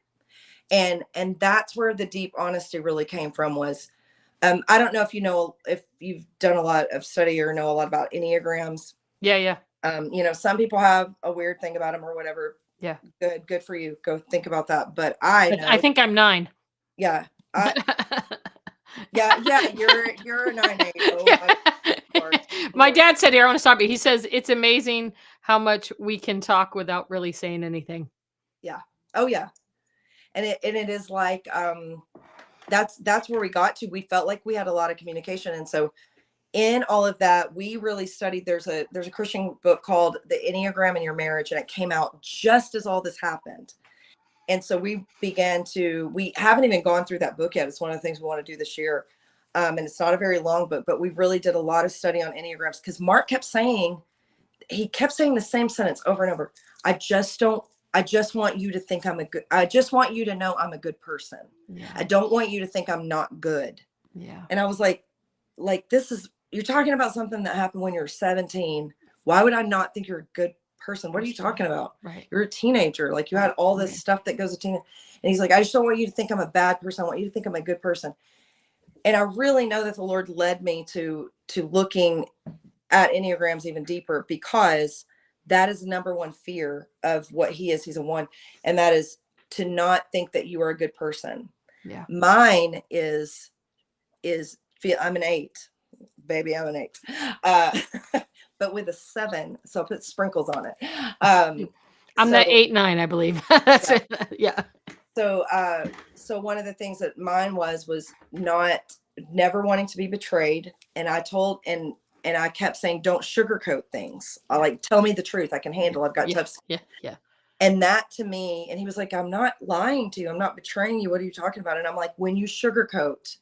And that's where the deep honesty really came from was, I don't know if if you've done a lot of study or know a lot about Enneagrams. Yeah. You know, some people have a weird thing about them or whatever. Yeah. Good for you. Go think about that. But I think I'm 9. Yeah. Yeah. You're a 9/8. Oh, my dad said here, I want to stop you. He says it's amazing how much we can talk without really saying anything. Yeah. Oh yeah. And it is like, that's where we got to. We felt like we had a lot of communication. And so in all of that, we really studied, there's a Christian book called The Enneagram in Your Marriage, and it came out just as all this happened. And so we haven't even gone through that book yet. It's one of the things we want to do this year. And it's not a very long book, but we really did a lot of study on Enneagrams because Mark kept saying the same sentence over and over. I just want you to think I just want you to know I'm a good person. Yeah. I don't want you to think I'm not good. Yeah. And I was like, you're talking about something that happened when you were 17. Why would I not think you're a good person? What are you talking about? Right. You're a teenager. Like you had all this stuff that goes with teenage. And he's like, I just don't want you to think I'm a bad person. I want you to think I'm a good person. And I really know that the Lord led me to looking at Enneagrams even deeper, because that is the number one fear of what he is. He's a 1. And that is to not think that you are a good person. Yeah. Mine is I'm an 8, baby. I'm an 8, but with a 7. So I put sprinkles on it. I'm the 8-9, I believe. That's yeah. it. Yeah. So one of the things that mine was never wanting to be betrayed. And I told, and I kept saying, don't sugarcoat things. I like, tell me the truth. I can handle. I've got tough skin. Yeah. And that to me, and he was like, I'm not lying to you. I'm not betraying you. What are you talking about? And I'm like, when you sugarcoat,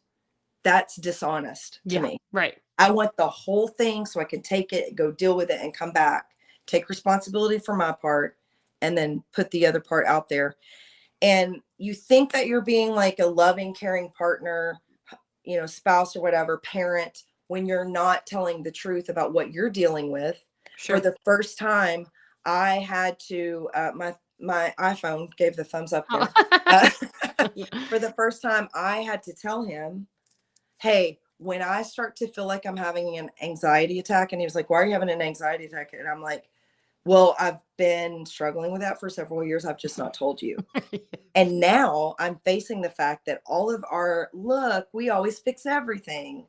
that's dishonest to me. Right. I want the whole thing so I can take it, go deal with it and come back, take responsibility for my part, and then put the other part out there. And you think that you're being like a loving, caring partner, spouse or whatever, parent, when you're not telling the truth about what you're dealing with. Sure. For the first time, I had to, my iPhone gave the thumbs up there. For the first time, I had to tell him, hey, when I start to feel like I'm having an anxiety attack, and he was like, why are you having an anxiety attack? And I'm like, well, I've been struggling with that for several years. I've just not told you. And now I'm facing the fact that all of our we always fix everything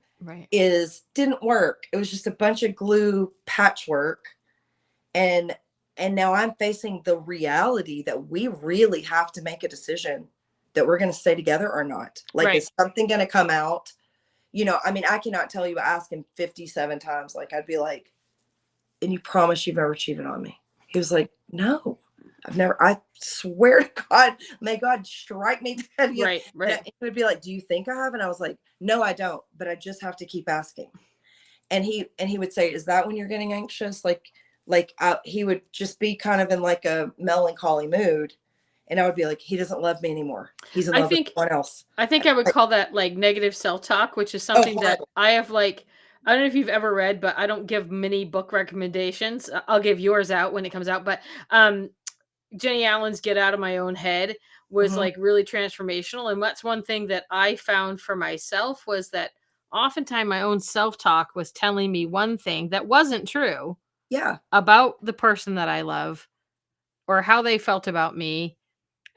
didn't work. It was just a bunch of glue patchwork. And now I'm facing the reality that we really have to make a decision that we're going to stay together or not. Like, is something going to come out? I mean, I cannot tell you, I asked him 57 times. Like, I'd be like, and you promise you've never cheated on me? He was like, no, I've never. I swear to God, may God strike me dead. Right. He would be like, do you think I have? And I was like, no, I don't, but I just have to keep asking. And he would say, is that when you're getting anxious? He would just be kind of in like a melancholy mood. And I would be like, he doesn't love me anymore. He's in love with someone else. I think I would call that like negative self-talk, which is something that I have I don't know if you've ever read, but I don't give many book recommendations. I'll give yours out when it comes out. But Jenny Allen's Get Out of My Own Head was like really transformational. And that's one thing that I found for myself was that oftentimes my own self-talk was telling me one thing that wasn't true about the person that I love or how they felt about me.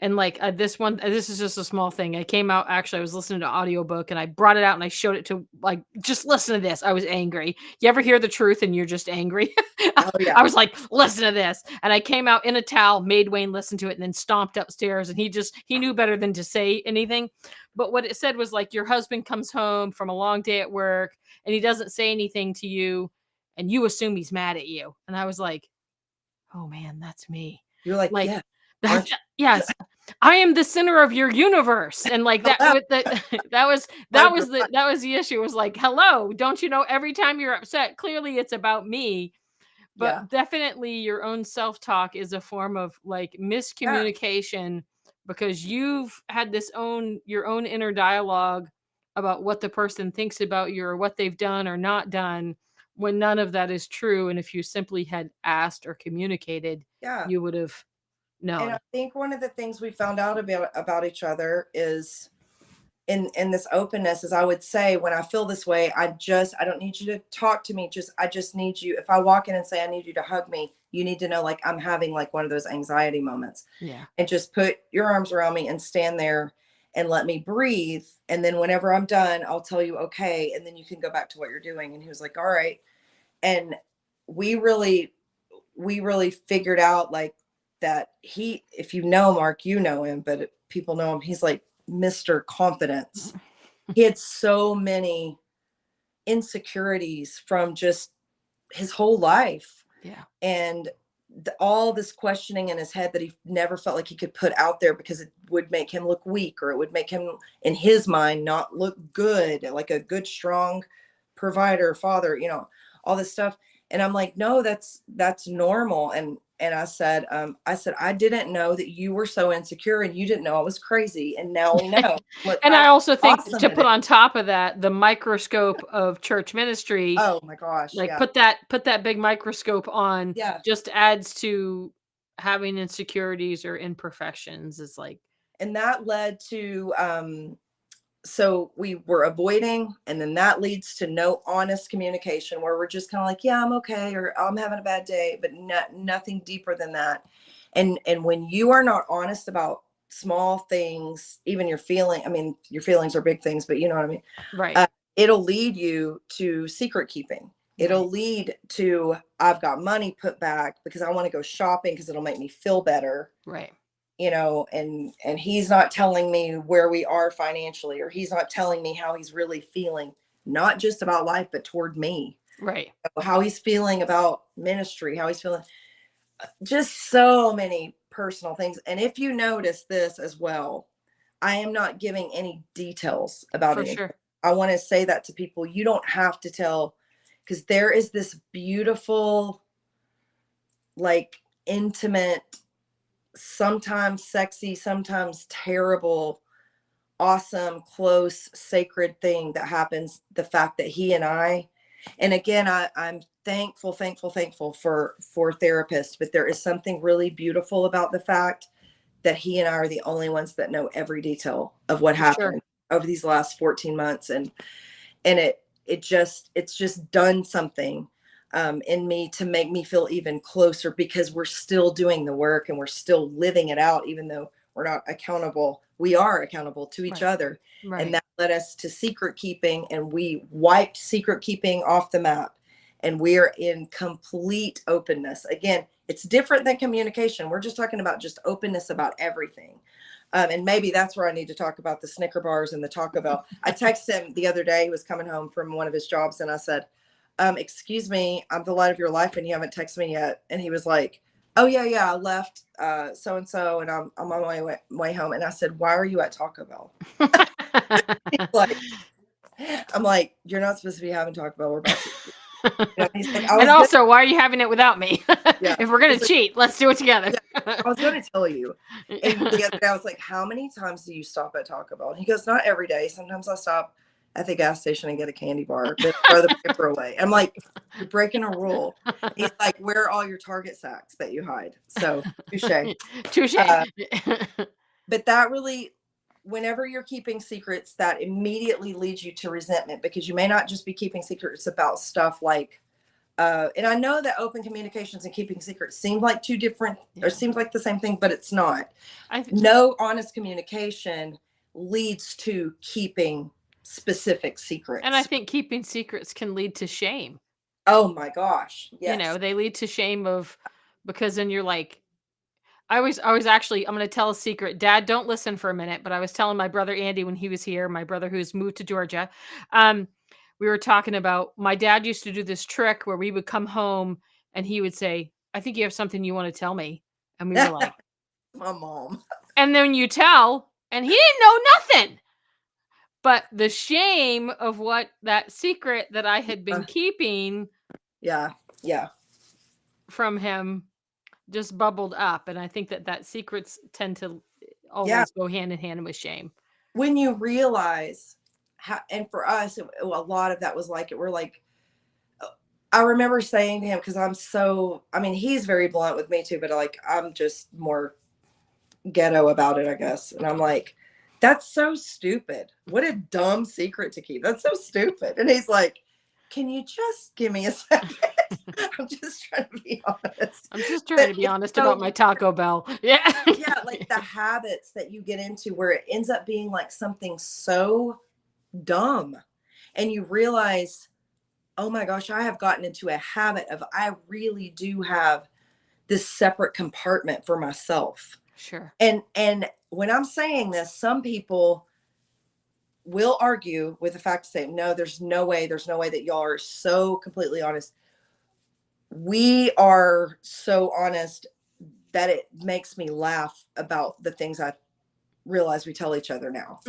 And like this is just a small thing. I came out, actually, I was listening to audiobook and I brought it out and I showed it to, like, just listen to this. I was angry. You ever hear the truth and you're just angry? Oh yeah. I was like, listen to this. And I came out in a towel, made Wayne listen to it, and then stomped upstairs. And he knew better than to say anything. But what it said was like, your husband comes home from a long day at work and he doesn't say anything to you and you assume he's mad at you. And I was like, oh man, that's me. You're like, Like, yeah, that, yes, I am the center of your universe. And like that hello. with the that was the issue. It was like, hello, don't you know every time you're upset, clearly it's about me. Yeah. But definitely your own self-talk is a form of like Yeah. miscommunication, because you've had your own inner dialogue about what the person thinks about you or what they've done or not done, when none of that is true. And if you simply had asked or communicated, Yeah. you would have And I known. think one of the things we found out about each other is in this openness is, I would say, when I feel this way, I don't need you to talk to me. I just need you. If I walk in and say I need you to hug me, you need to know like I'm having like one of those anxiety moments. Yeah. And just put your arms around me and stand there and let me breathe. And then whenever I'm done, I'll tell you okay. And then you can go back to what you're doing. And he was like, all right. And we really figured out like that if you know Mark, you know him, but people know him, he's like Mr. Confidence. He had so many insecurities from just his whole life. Yeah. And all this questioning in his head that he never felt like he could put out there because it would make him look weak, or it would make him, in his mind, not look good, like a good, strong provider, father, all this stuff. And I'm like, no, that's normal. And I said, I didn't know that you were so insecure, and you didn't know I was crazy. And now we know. Look And I how also think, awesome to it put is. on top of that, the microscope of church ministry, Oh my gosh. like Yeah. put that big microscope on, Yeah. just adds to having insecurities or imperfections. Is like, And that led to so we were avoiding, and then that leads to no honest communication, where we're just kind of like, yeah, I'm okay, or I'm having a bad day, but nothing deeper than that. And when you are not honest about small things, even your feelings are big things, but you know what I mean. right, It'll lead you to secret keeping. It'll right, lead to, I've got money put back because I want to go shopping because it'll make me feel better, right, and he's not telling me where we are financially, or he's not telling me how he's really feeling, not just about life, but toward me, right. how he's feeling about ministry, how he's feeling, just so many personal things. And if you notice this as well, I am not giving any details about For anything. sure. I want to say that to people. You don't have to tell, because there is this beautiful, like, intimate, sometimes sexy, sometimes terrible, awesome, close, sacred thing that happens. The fact that he and I, and again, I'm thankful for therapists, but there is something really beautiful about the fact that he and I are the only ones that know every detail of what For sure. happened over these last 14 months. And it's just done something in me to make me feel even closer, because we're still doing the work and we're still living it out, even though we're not accountable. We are accountable to each Right, other. And right. that led us to secret keeping, and we wiped secret keeping off the map. And we're in complete openness. Again, it's different than communication. We're just talking about just openness about everything. And maybe that's where I need to talk about the Snicker bars and the Taco Bell. I texted him the other day. He was coming home from one of his jobs, and I said, excuse me, I'm the light of your life and you haven't texted me yet. And he was like, oh yeah, I left so-and-so and I'm on my way home. And I said, why are you at Taco Bell? He's like, I'm like, you're not supposed to be having Taco Bell. We're about to. He's like, And also, why are you having it without me? Yeah. If we're gonna He's like, cheat, let's do it together. yeah, I was going to tell you. And the other day I was like, how many times do you stop at Taco Bell? And he goes, not every day. Sometimes I stop at the gas station and get a candy bar, then throw the paper away. I'm like, you're breaking a rule. He's like, where are all your Target sacks that you hide? So touche. Touche. But that really, whenever you're keeping secrets, that immediately leads you to resentment, because you may not just be keeping secrets about stuff like And I know that open communications and keeping secrets seem like two different, Yeah. or seems like the same thing, but it's not. I No honest communication leads to keeping specific and I secrets. think keeping secrets can lead to shame. Oh my gosh. You Yes. know, they lead to shame of because then you're like I was actually I'm gonna tell a secret. Dad, don't listen for a minute, but I was telling my brother Andy when he was here, my brother who's moved to Georgia. Um, we were talking about my dad used to do this trick where we would come home and he would say, I think you have something you want to tell me. And we were like, My mom. and then you tell, and he didn't know nothing. But the shame of what that secret that I had been keeping Yeah. Yeah. from him just bubbled up. And I think that secrets tend to Yeah. always go hand in hand with shame. When you realize how, and for us, a lot of that was like, we're like, I remember saying to him, because I mean, he's very blunt with me too, but like, I'm just more ghetto about it, I guess. And I'm like, that's so stupid. What a dumb secret to keep. That's so stupid. And he's like, can you just give me a second? I'm just trying to be honest. I'm just trying But to be it's honest so about my Taco Bell. Yeah. yeah, like the habits that you get into where it ends up being like something so dumb. And you realize, oh my gosh, I have gotten into a habit of I really do have this separate compartment for myself. Sure. And when I'm saying this, some people will argue with the fact to say, no, there's no way that y'all are so completely honest. We are so honest that it makes me laugh about the things I realize we tell each other now.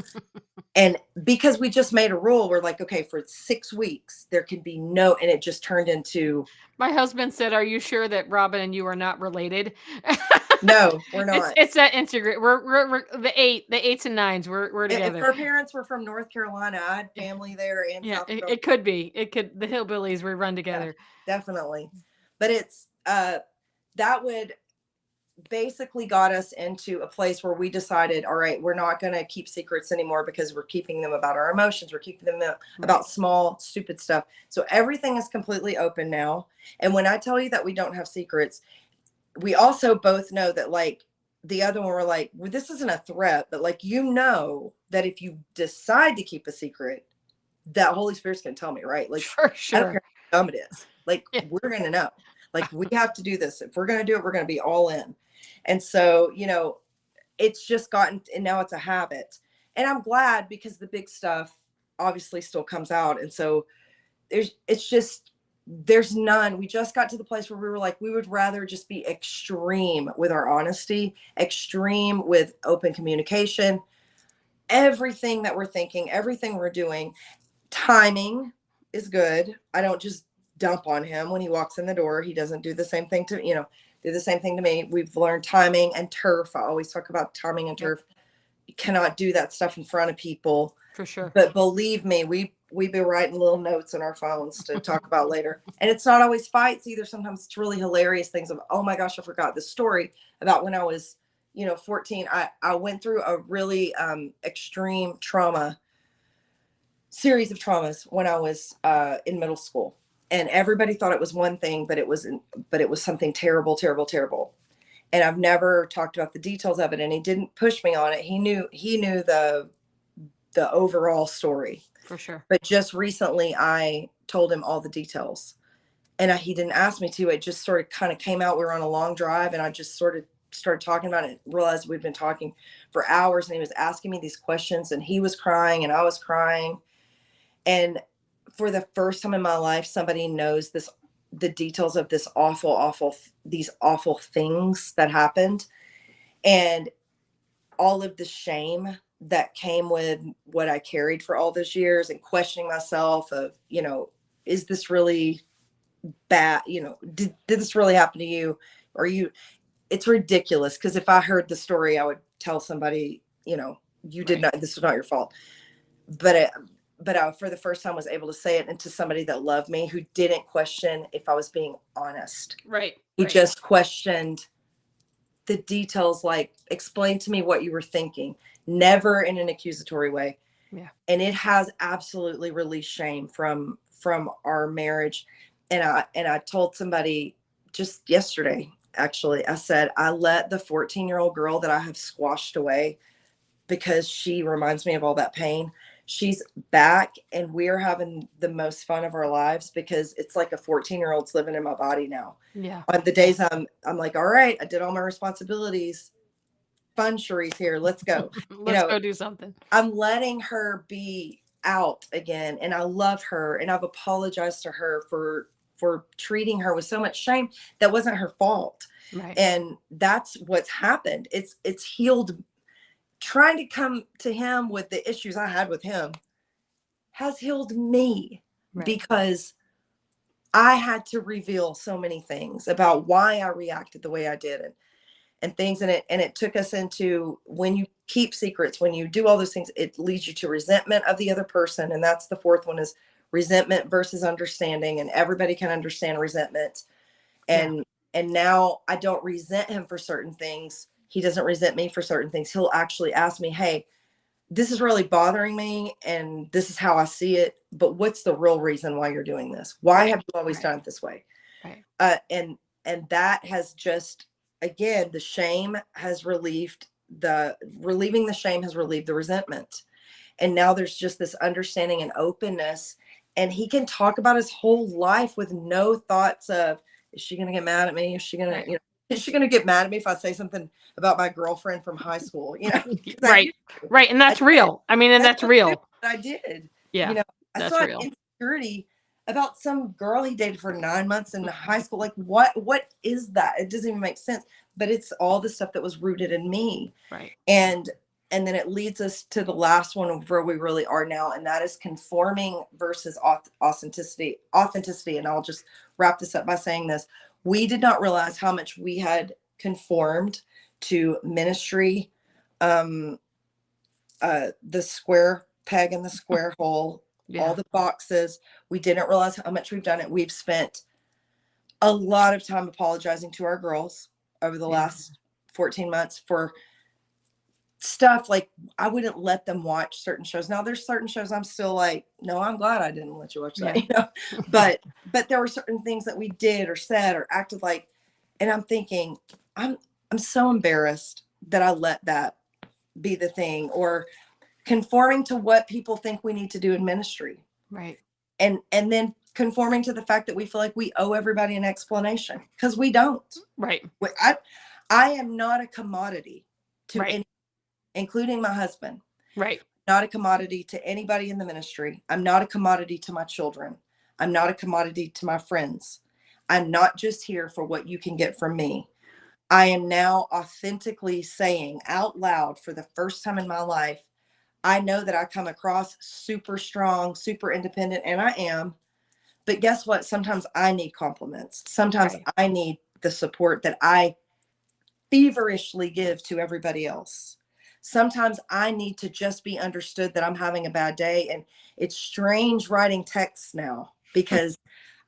And because we just made a rule, we're like, okay, for 6 weeks, there can be no, and it just turned into, My husband said, "Are you sure that Robin and you are not related?" no, we're not. It's that integrate. We're the eights and nines. We're If together. her parents were from North Carolina, I had family there and Yeah, South Carolina. it could be. It could the hillbillies we run Yeah, together. definitely. But it's that would basically got us into a place where we decided, all right, we're not going to keep secrets anymore because we're keeping them about our emotions. We're keeping them about Right. small, stupid stuff. So everything is completely open now. And when I tell you that we don't have secrets, we also both know that like the other one, we're like, well, this isn't a threat, but like, you know, that if you decide to keep a secret, that Holy Spirit's going to tell me, right? Like, For I don't care sure. how dumb it is. Like, Yeah. we're going to know. Like, we have to do this. If we're going to do it, we're going to be all in. And so, you know, it's just gotten, and now it's a habit. And I'm glad because the big stuff obviously still comes out. And so it's just, there's none. We just got to the place where we were like, we would rather just be extreme with our honesty, extreme with open communication, everything that we're thinking, everything we're doing. Timing is good. I don't just dump on him when he walks in the door. He doesn't do the same thing to, do the same thing to me. We've learned timing and turf. I always talk about timing and Yep. turf. You cannot do that stuff in front of people. For sure. But believe me, we be writing little notes in our phones to talk about later. And it's not always fights either. Sometimes it's really hilarious things of, oh my gosh, I forgot this story about when I was, 14. I went through a really extreme series of traumas when I was in middle school. And everybody thought it was one thing, but it wasn't, but it was something terrible, terrible, terrible. And I've never talked about the details of it. And he didn't push me on it. He knew the overall story. For sure. But just recently I told him all the details. And he didn't ask me to. It just sort of kind of came out. We were on a long drive and I just sort of started talking about it, realized we'd been talking for hours and he was asking me these questions and he was crying and I was crying. And for the first time in my life, somebody knows the details of this these awful things that happened. And all of the shame that came with what I carried for all those years and questioning myself of, is this really bad? Did this really happen to you? Or it's ridiculous. Cause if I heard the story, I would tell somebody, you did Right. not, this was not your fault. But I, for the first time, was able to say it into somebody that loved me, who didn't question if I was being honest. Right. He Right. just questioned the details, like, explain to me what you were thinking, never in an accusatory way. Yeah. And it has absolutely released shame from our marriage. And I told somebody just yesterday, actually, I said, I let the 14-year-old girl that I have squashed away because she reminds me of all that pain. She's back and we're having the most fun of our lives because it's like a 14-year-old's living in my body now. Yeah. On the days I'm like, all right, I did all my responsibilities. Fun, Cherie's here. Let's go. You Let's know, go do something. I'm letting her be out again, and I love her, and I've apologized to her for treating her with so much shame. That wasn't her fault. Right. And that's what's happened. It's healed. Trying to come to him with the issues I had with him has healed me, Right. because I had to reveal so many things about why I reacted the way I did, and things in it. And it took us into, when you keep secrets, when you do all those things, it leads you to resentment of the other person. And that's the fourth one, is resentment versus understanding. And everybody can understand resentment. Yeah. And now I don't resent him for certain things. He doesn't resent me for certain things. He'll actually ask me, hey, this is really bothering me and this is how I see it, but what's the real reason why you're doing this? Why Right. have you always Right. done it this way? Right. And that has just, again, the shame has relieving the shame has relieved the resentment. And now there's just this understanding and openness, and he can talk about his whole life with no thoughts of, is she going to get mad at me? Is she going Right. to, is she going to get mad at me if I say something about my girlfriend from high school? 'Cause I Right. used to. Right. And I that's did. real. I mean, and that's That's real. what I did. Yeah. I That's still had real. insecurity about some girl he dated for 9 months in high school. Like, what is that? It doesn't even make sense. But it's all the stuff that was rooted in me. Right. And then it leads us to the last one of where we really are now, and that is conforming versus authenticity. And I'll just wrap this up by saying this: we did not realize how much we had conformed to ministry, um the square peg in the square hole, Yeah. all the boxes. We didn't realize how much we've done it. We've spent a lot of time apologizing to our girls over the Yeah. last 14 months for stuff like, I wouldn't let them watch certain shows. Now there's certain shows I'm still like, no, I'm glad I didn't let you watch that. Yeah. But there were certain things that we did or said or acted like, and I'm thinking, I'm so embarrassed that I let that be the thing, or conforming to what people think we need to do in ministry. Right. And then conforming to the fact that we feel like we owe everybody an explanation, because we don't. Right. I am not a commodity to Right. any, including my husband. Right. Not a commodity to anybody in the ministry. I'm not a commodity to my children. I'm not a commodity to my friends. I'm not just here for what you can get from me. I am now authentically saying out loud, for the first time in my life, I know that I come across super strong, super independent, and I am. But guess what? Sometimes I need compliments. Sometimes Right. I need the support that I feverishly give to everybody else. Sometimes I need to just be understood that I'm having a bad day. And it's strange writing texts now, because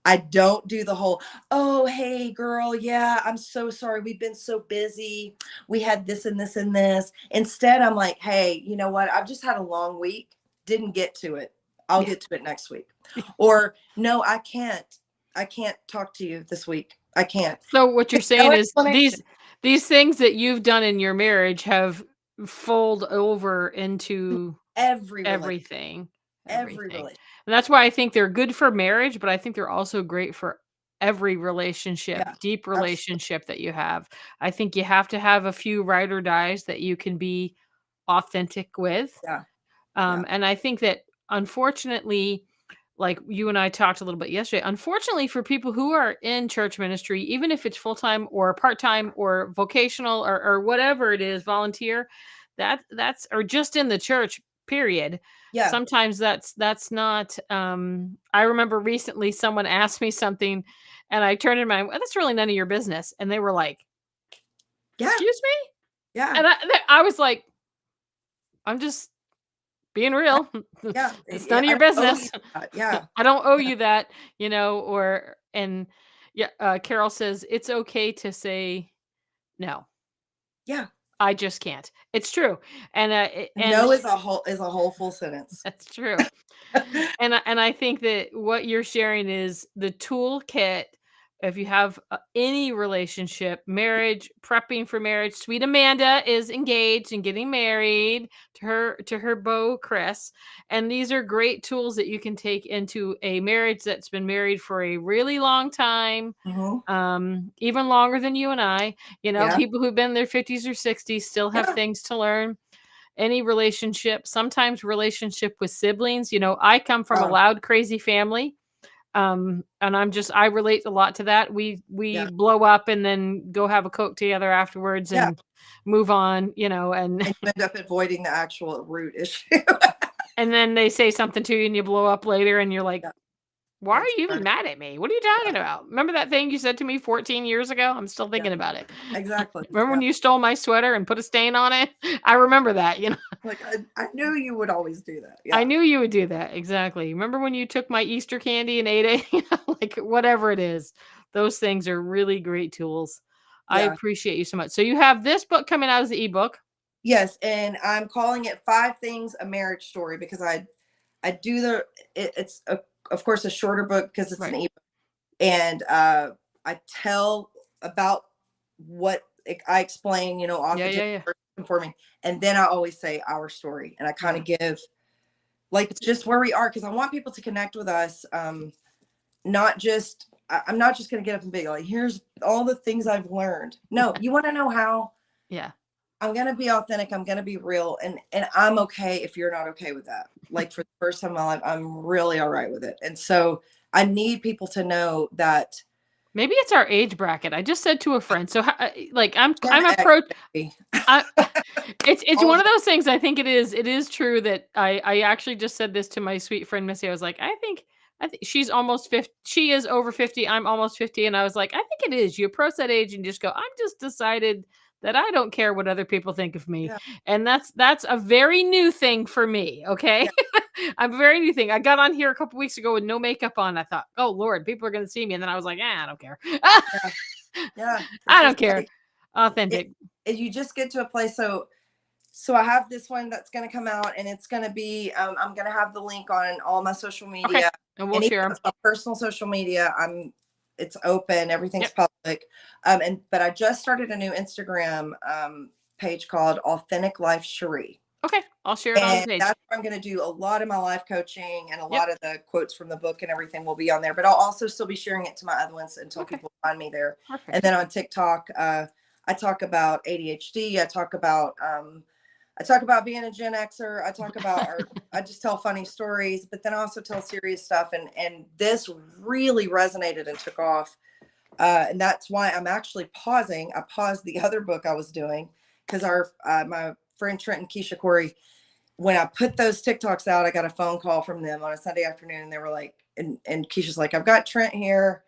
I don't do the whole, oh, hey, girl, yeah, I'm so sorry. We've been so busy. We had this and this and this. Instead, I'm like, hey, you know what? I've just had a long week. Didn't get to it. I'll Yeah. get to it next week. Or, no, I can't. I can't talk to you this week. I can't. So what you're No saying is explanation. these things that you've done in your marriage have fold over into Every relationship. everything. Every Everything. relationship. And that's why I think they're good for marriage, but I think they're also great for every relationship, Yeah. deep Absolutely. relationship that you have. I think you have to have a few ride or dies that you can be authentic with. Yeah. Yeah. And I think that, unfortunately, like you and I talked a little bit yesterday, unfortunately for people who are in church ministry, even if it's full-time or part-time or vocational or whatever it is, volunteer, that's or just in the church, period. Yeah. Sometimes that's not I remember recently someone asked me something and I turned in my, well, that's really none of your business. And they were like, Yeah. excuse me? Yeah. And I was like, I'm just being real. Yeah. It's none of I your don't owe you business. that. Yeah. I don't owe Yeah. you that, or and yeah, Carol says it's okay to say no. Yeah. I just can't. It's true. And No is a whole full sentence. that's true. And I think that what you're sharing is the toolkit. If you have any relationship, marriage, prepping for marriage, sweet Amanda is engaged and getting married to her beau Chris, and these are great tools that you can take into a marriage that's been married for a really long time, Hmm. even longer than you and I. Yeah. People who've been in their 50s or 60s still have Yeah. things to learn. Any relationship, sometimes relationship with siblings. I come from a Oh, loud, crazy family. And I relate a lot to that. We yeah. blow up and then go have a Coke together afterwards Yeah. and move on, and And you end up avoiding the actual root issue. and then they say something to you and you blow up later and you're like, Yeah. why are That's you even right. mad at me? What are you Yeah. talking about? Remember that thing you said to me 14 years ago? I'm still Yeah. thinking about it. Exactly. Remember Yeah. when you stole my sweater and put a stain on it? I remember that. Like I knew you would always do that. I Yeah. knew you would do that, exactly. Remember when you took my Easter candy and ate it? Like, whatever it is. Those things are really great tools. I Yeah. appreciate you so much. So you have this book coming out as the ebook. Yes, and I'm calling it Five Things a Marriage Story because I do it's of course a shorter book because it's an Right. ebook, and I tell about what I explain, Yeah, yeah, authentic yeah. conforming, and then I always say our story, and I kind Yeah. of give like It's just where we are because I want people to connect with us. Not just I'm not just going to get up and be like, here's all the things I've learned. No, you want to know how? yeah. I'm gonna be authentic. I'm gonna be real, and I'm okay if you're not okay with that. Like for the first time in my life, I'm really all right with it. And so I need people to know that Maybe it's our age bracket. I just said to a friend. So, like, Gen I'm X, approach. baby. I it's All one of of it. those things. I think it is true that I actually just said this to my sweet friend Missy. I was like, I think she's almost 50. She is over 50. I'm almost 50. And I was like, I think it is. You approach that age and just go, I'm just decided that I don't care what other people think of me. Yeah, And that's a very new thing for me. Okay. yeah, I'm a very new thing. I got on here a couple weeks ago with no makeup on. I thought, oh Lord, people are gonna see me. And then I was like, I don't care. yeah, yeah. I It's don't just care. like it. Authentic. You just get to a place. So I have this one that's going to come out, and it's going to be. I'm going to have the link on all my social Okay. media, And we'll and even share though them. it's my personal social media. It's open. Everything's Yep. public. But I just started a new Instagram page called Authentic Life Cherie. Okay, I'll share it on the And page. that's where I'm going to do a lot of my life coaching, and a Yep. lot of the quotes from the book and everything will be on there. But I'll also still be sharing it to my other ones until Okay, people find me there. And perfect. then on TikTok, I talk about ADHD. I talk about being a Gen Xer. I just tell funny stories, but then I also tell serious stuff. And this really resonated and took off. And that's why I'm actually pausing. I paused the other book I was doing because my friend Trent and Keisha Corey, when I put those TikToks out, I got a phone call from them on a Sunday afternoon. And they were like, and Keisha's like, I've got Trent here,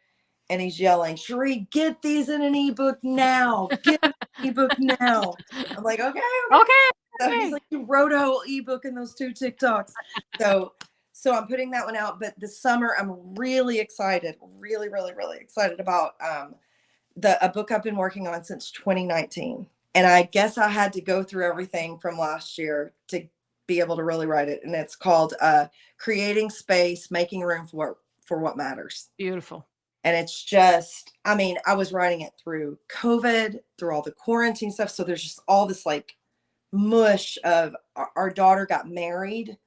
and he's yelling, Cherie, get these in an ebook now. Get them in an ebook now. I'm like, okay, okay. Okay, So he's okay. like, you wrote a whole ebook in those two TikToks. So so I'm putting that one out. But this summer I'm really excited, really, really, really excited about the a book I've been working on since 2019. And I guess I had to go through everything from last year to be able to really write it. And it's called Creating Space, Making Room for What Matters. Beautiful. And it's just, I mean, I was writing it through COVID, through all the quarantine stuff. So there's just all this like mush of our daughter got married,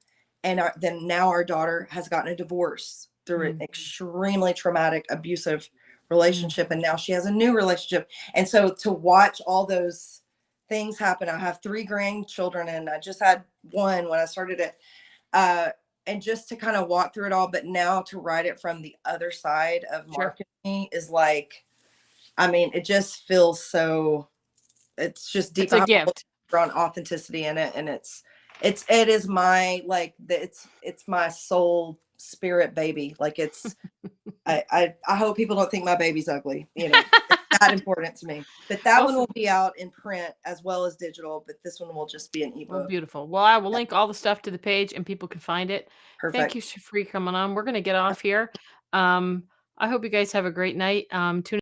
and then now our daughter has gotten a divorce through an Mm, extremely traumatic, abusive mm. relationship. And now she has a new relationship. And so to watch all those things happen, I have three grandchildren, and I just had one when I started it. Uh, and just to kind of walk through it all, but now to write it from the other side of Sure. marketing is like, I mean, it just feels so, it's just deep. It's I a have a whole gift. chapter on authenticity in it, and it is my like it's my soul spirit baby. Like it's I hope people don't think my baby's ugly. It's that important to me. But that Well, one will be out in print as well as digital. But this one will just be an well, ebook. beautiful. Well, I will Yeah, link all the stuff to the page and people can find it. Thank perfect. you for coming on. We're gonna get off here. Um, I hope you guys have a great night. Tune